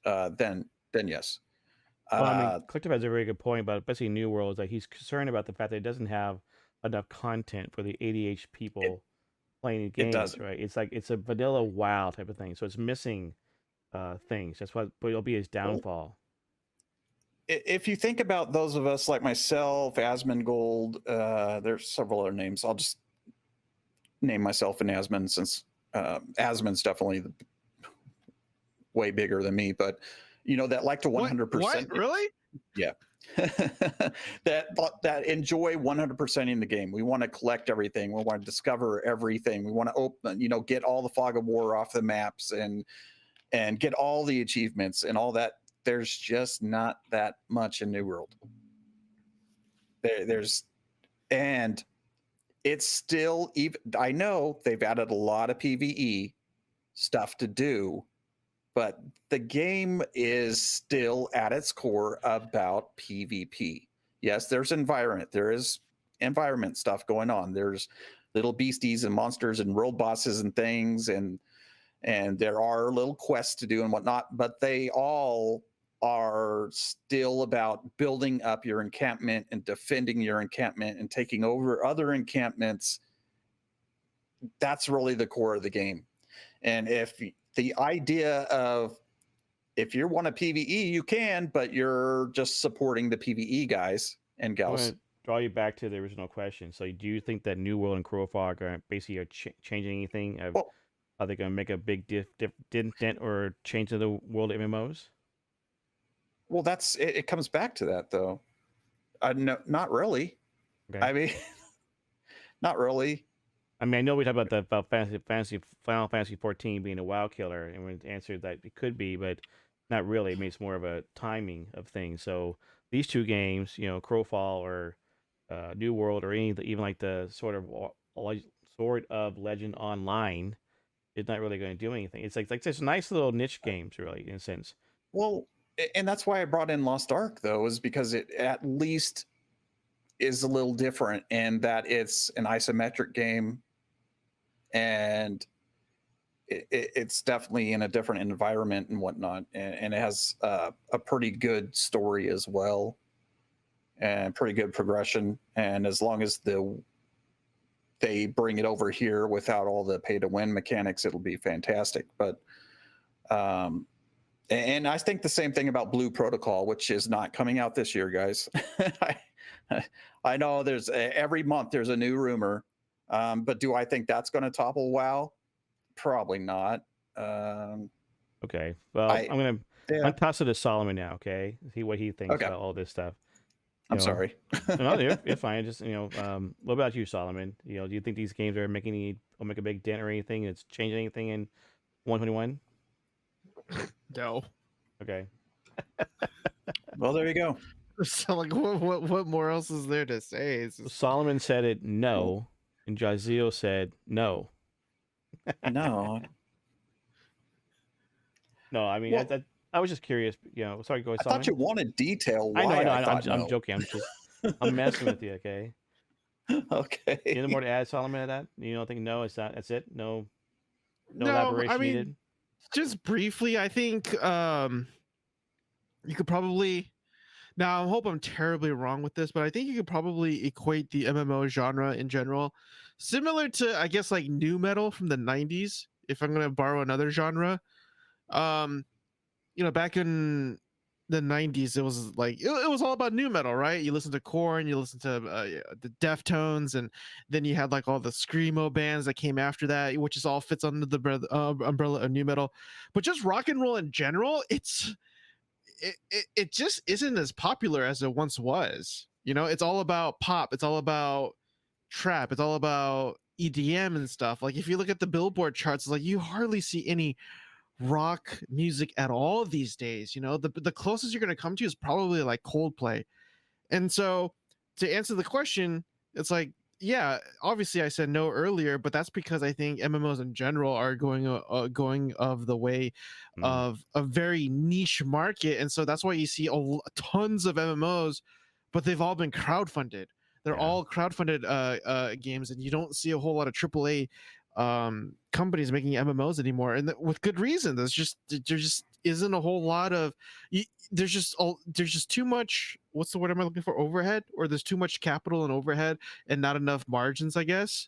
Then yes. Well, I mean, Collective has a very good point about especially New World. Is that he's concerned about the fact that it doesn't have enough content for the ADH people playing the games. Right? It's like it's a vanilla WoW type of thing, so it's missing things. That's what it'll be his downfall. If you think about those of us like myself, Asmongold, there's several other names. I'll just name myself an Asmon, since Asmon's definitely way bigger than me, but that like to 100%. What? Really? Yeah. that enjoy 100% in the game. We want to collect everything. We want to discover everything. We want to open, get all the Fog of War off the maps and get all the achievements and all that. There's just not that much in New World. And it's still, even I know they've added a lot of PvE stuff to do, but the game is still at its core about PvP. Yes, there's environment. There is environment stuff going on. There's little beasties and monsters and world bosses and things, and there are little quests to do and whatnot, but they all are still about building up your encampment and defending your encampment and taking over other encampments. That's really the core of the game. And if the idea of, if you want a PvE, you can, but you're just supporting the PvE guys and gals. I want to draw you back to the original question. So do you think that New World and Crowfall are going to changing anything? Are they going to make a big dent or change to the world MMOs? Well, it comes back to that, though. No, not really. Okay. I mean, not really. I mean, I know we talked about the Final Fantasy 14 being a WoW killer, and we answered that it could be, but not really. I mean, it's more of a timing of things. So these two games, Crowfall or New World, or even like the Sword of Legend Online, is not really going to do anything. It's like just nice little niche games, really, in a sense. Well, and that's why I brought in Lost Ark, though, is because it at least is a little different, and that it's an isometric game, and it's definitely in a different environment and whatnot, and it has a pretty good story as well, and pretty good progression. And as long as they bring it over here without all the pay-to-win mechanics, it'll be fantastic. But and I think the same thing about Blue Protocol, which is not coming out this year, guys. I know there's every month there's a new rumor, but do I think that's going to topple WoW? Probably not. Okay, well, I'm gonna toss it to Solomon now. Okay, see what he thinks about all this stuff. I'm sorry. No, you're fine. Just what about you, Solomon? Do you think these games will make a big dent or anything? It's changing anything in 121? No. Okay. Well, there you go. So, like, what more else is there to say? Solomon said it no, and SirJahzeal said no. No. No, I mean, I was just curious. Sorry, go ahead, Solomon. I thought you wanted detail. I know. I'm joking. I'm messing with you. Okay. Okay. Any more to add, Solomon, to that? You don't think no? That's it. No elaboration needed. Just briefly, I think you could probably. Now, I hope I'm terribly wrong with this, but I think you could probably equate the MMO genre in general similar to, I guess, like new metal from the 90s, if I'm gonna borrow another genre. um Back in the 90s, it was like it was all about new metal, right? You listen to Korn, you listen to the Deftones, and then you had like all the screamo bands that came after that, which is all fits under the umbrella of new metal. But just rock and roll in general, it just isn't as popular as it once was. It's all about pop, it's all about trap, it's all about EDM and stuff. Like if you look at the Billboard charts, like you hardly see any rock music at all these days. The closest you're going to come to is probably like Coldplay. And so to answer the question, it's like, yeah, obviously I said no earlier, but that's because I think MMOs in general are going of the way of a very niche market. And so that's why you see tons of MMOs, but they've all been crowdfunded. They're all crowdfunded games, and you don't see a whole lot of AAA companies making MMOs anymore, and with good reason. There just isn't a whole lot of there's just too much, what's the word I'm looking for, overhead, or there's too much capital and overhead and not enough margins, I guess.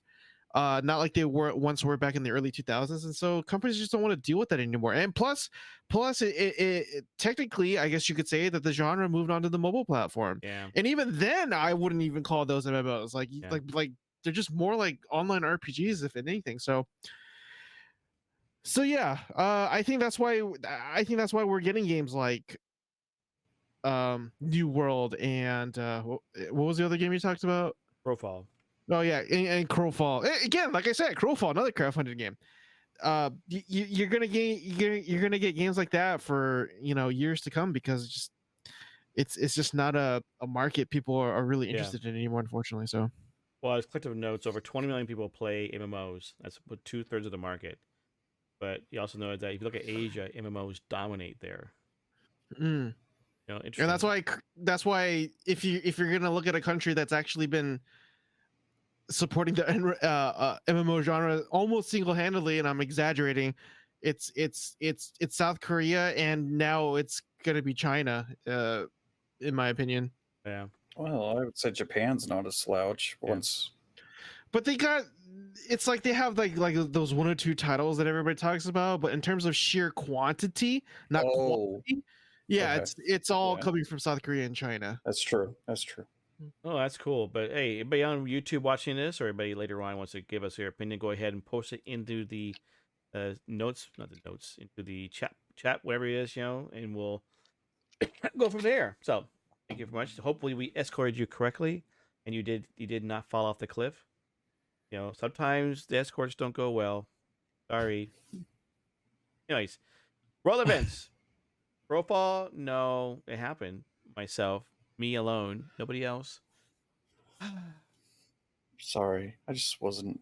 Not like they were back in the early 2000s, and so companies just don't want to deal with that anymore. And plus it technically, I guess you could say that the genre moved on to the mobile platform. And even then I wouldn't even call those MMOs. Like they're just more like online RPGs, if anything. So yeah, I think that's why we're getting games like New World and what was the other game you talked about? Crowfall. Oh yeah, and Crowfall. Again, like I said, Crowfall, another crowdfunded game. You're gonna get games like that for years to come, because it's just not a market people are really interested in anymore, unfortunately. So. Well, as collective notes, over 20 million people play MMOs. That's about 2/3 of the market. But you also know that if you look at Asia, MMOs dominate there. Interesting. And that's why if you're gonna look at a country that's actually been supporting the MMO genre almost single-handedly, and I'm exaggerating, it's South Korea, and now it's gonna be China, in my opinion. Yeah. Well, I would say Japan's not a slouch. But it's like they have like those one or two titles that everybody talks about, but in terms of sheer quantity, not quality, it's all coming from South Korea and China. That's true. Oh, that's cool. But hey, anybody on YouTube watching this, or anybody later on wants to give us their opinion, go ahead and post it into the notes, not the notes, into the chat, whatever it is, and we'll go from there. So thank you very much. Hopefully we escorted you correctly, and you did not fall off the cliff. Sometimes the escorts don't go well. Sorry. Anyways, world events. Crowfall, no, it happened. Myself, me alone, nobody else. Sorry, I just wasn't.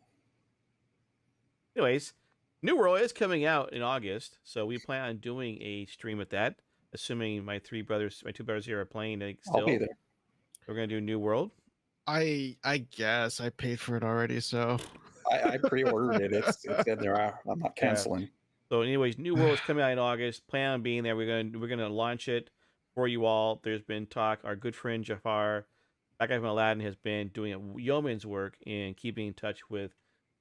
Anyways, New World is coming out in August, so we plan on doing a stream with that. Assuming my two brothers here are playing still. I'll be there. We're gonna do New World. I guess I paid for it already, so I pre-ordered it. It's in there. I'm not canceling. So, anyways, New World is coming out in August. Plan on being there. We're gonna launch it for you all. There's been talk. Our good friend Jafar, that guy from Aladdin, has been doing a yeoman's work in keeping in touch with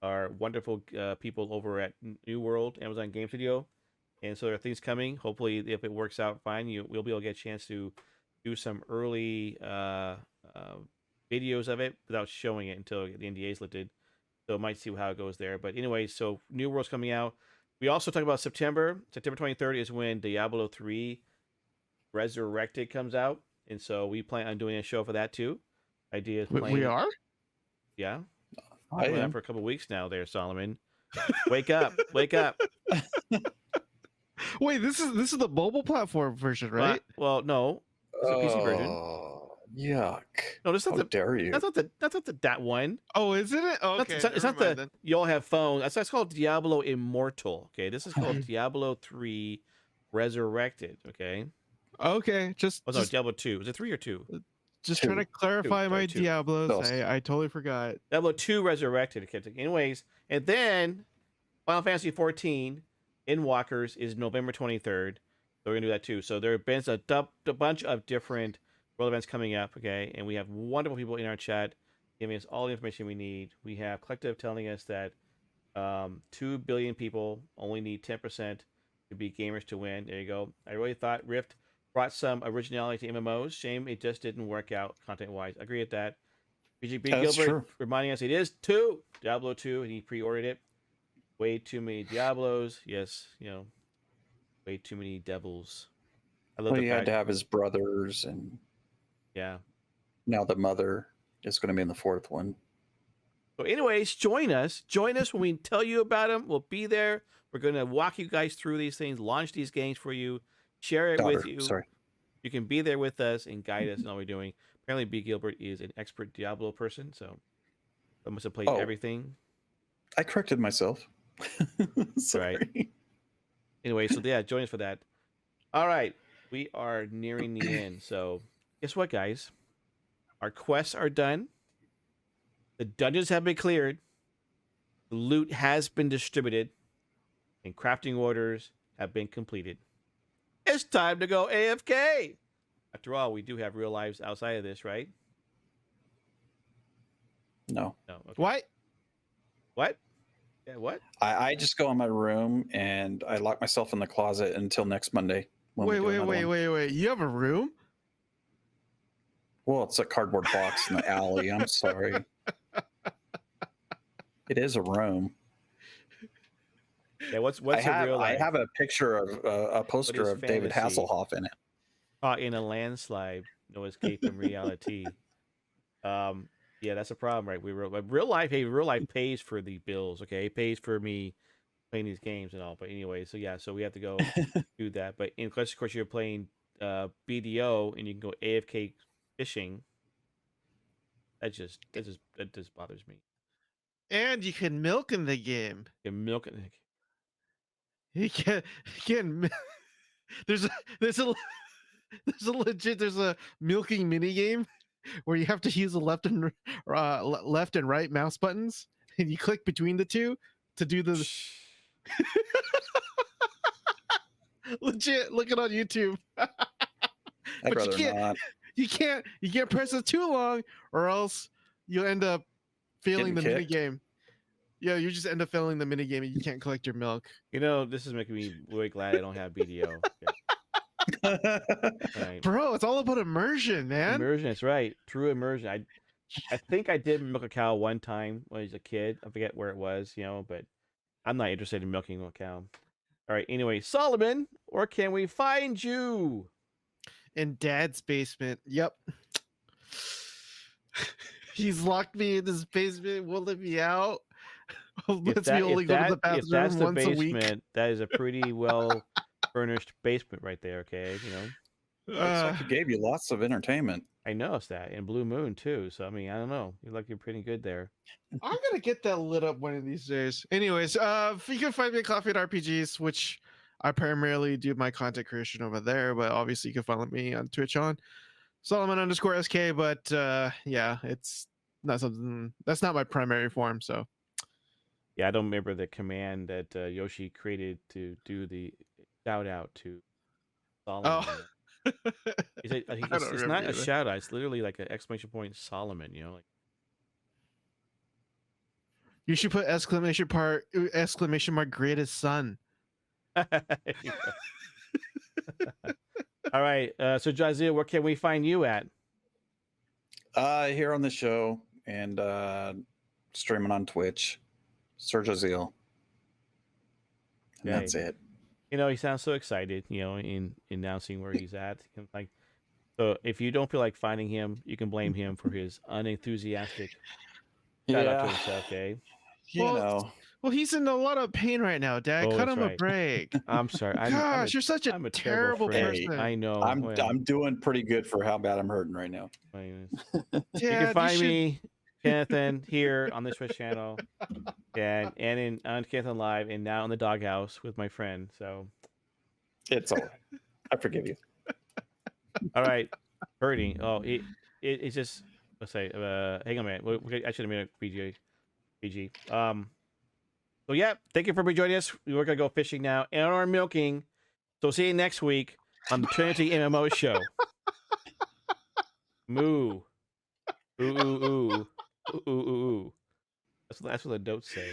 our wonderful people over at New World, Amazon Game Studio. And so there are things coming. Hopefully, if it works out fine, we'll be able to get a chance to do some early videos of it without showing it until the NDA is lifted. So might see how it goes there. But anyway, so New World's coming out. We also talk about September 23rd is when Diablo 3 Resurrected comes out. And so we plan on doing a show for that too. Idea is playing. We are? Yeah. I am for a couple weeks now there, Solomon. Wake up. Wake up. Wait, this is the mobile platform version, right? Well, no. It's a PC version. Yuck. No, that's not How dare you? That's not that one. Oh, isn't it? Oh, okay. It's not the you all have phones. That's called Diablo Immortal. Okay, this is called Diablo 3 Resurrected. Okay. Okay, no, Diablo 2. Was it 3 or 2? Just trying to clarify my two. Diablos. I totally forgot. Diablo 2 Resurrected. Okay. Anyways, and then Final Fantasy 14 Endwalkers is November 23rd. So we're gonna do that too. So there have been a bunch of different world events coming up. Okay, and we have wonderful people in our chat giving us all the information we need. We have Collective telling us that 2 billion people only need 10% to be gamers to win. There you go. I really thought Rift brought some originality to MMOs. Shame it just didn't work out content-wise. I agree with that. BGB That's Gilbert true. reminding us it is 2. Diablo 2, and he pre-ordered it. Way too many Diablos. Yes, way too many devils. I love Well, the he had fact. to have his brothers, and Yeah. now the mother is going to be in the 4th one. So, anyways, join us. Join us when we tell you about them. We'll be there. We're going to walk you guys through these things, launch these games for you, share it with you. Sorry. You can be there with us and guide us in all we're doing. Apparently, B. Gilbert is an expert Diablo person, so I must have played everything. I corrected myself. Sorry. Right. Anyway, so yeah, join us for that. All right, we are nearing the end. So, guess what, guys? Our quests are done. The dungeons have been cleared. The loot has been distributed. And crafting orders have been completed. It's time to go AFK. After all, we do have real lives outside of this, right? No. No. Okay. What? What? Yeah, what? I just go in my room and I lock myself in the closet until next Monday. when we do another one. Wait. You have a room? Well, it's a cardboard box in the alley. I'm sorry. It is a room. Yeah, what's your real life? I have a picture of a poster is of David fantasy? Hasselhoff in it. Caught in a landslide, no escape from reality. Yeah, that's a problem, right? Real life pays for the bills. Okay, it pays for me playing these games and all. But anyway, so yeah, so we have to go do that. But in Clash, of course, you're playing BDO and you can go AFK fishing. That just bothers me. And you can milk in the game. You can milk it. You can there's a milking mini game where you have to use the left and right mouse buttons, and you click between the two to do the legit. Look it on YouTube. I'd But rather not. You can't press it too long, or else you'll end up failing the Getting mini kicked. game. Yeah, you just end up failing the mini game and you can't collect your milk. This is making me really glad I don't have BDO. Yeah. Right. Bro, it's all about immersion, man. Immersion, that's right. True immersion. I think I did milk a cow one time when I was a kid. I forget where it was, but I'm not interested in milking a cow. All right. Anyway, Solomon, where can we find you? In Dad's basement. Yep. He's locked me in his basement, won't let me out. Lets me only go to the If that's bathroom the once a week. basement, that is a pretty well furnished basement right there. Okay, Looks like he gave you lots of entertainment. I noticed that, and Blue Moon too. So I mean, I don't know. You're pretty good there. I'm gonna get that lit up one of these days. Anyways, you can find me at Coffee and RPGs, which I primarily do my content creation over there, but obviously you can follow me on Twitch on Solomon_SK. But yeah, it's not something that's not my primary form. So Yeah, I don't remember the command that Yoshi created to do the shout out to Solomon. oh. It's not a shout out. It's literally like an exclamation point Solomon. Like. You should put exclamation mark greatest son. All right, SirJahzeal, where can we find you at? Here on the show and streaming on Twitch, SirJahzeal. And that's it. He sounds so excited, in announcing where he's at. So if you don't feel like finding him, you can blame him for his unenthusiastic shout out to himself, okay? Well, he's in a lot of pain right now, Dad. Oh, Cut that's him a right. break. I'm sorry. Gosh, you're such I'm a terrible friend. person. I know. I'm doing pretty good for how bad I'm hurting right now. You Dad, can find me, Kennethan, here on the Twitch channel, and on Kennethan Live, and now in the doghouse with my friend. So It's all right. I forgive you. all right, hurting. Oh, it's just let's say. Hang on a minute. I should have made a PG. So yeah, thank you for joining us. We're gonna go fishing now and our milking. So see you next week on the Trinity MMO show. Moo. Ooh, ooh, ooh. Ooh, ooh, ooh. That's what the notes say.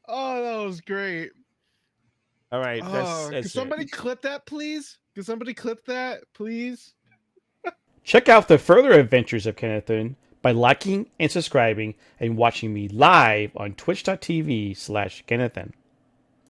Oh, that was great. All right, Oh, that's can somebody clip that, please? Can somebody clip that, please? Check out the further adventures of Kennethan by liking and subscribing and watching me live on twitch.tv/Kennethan.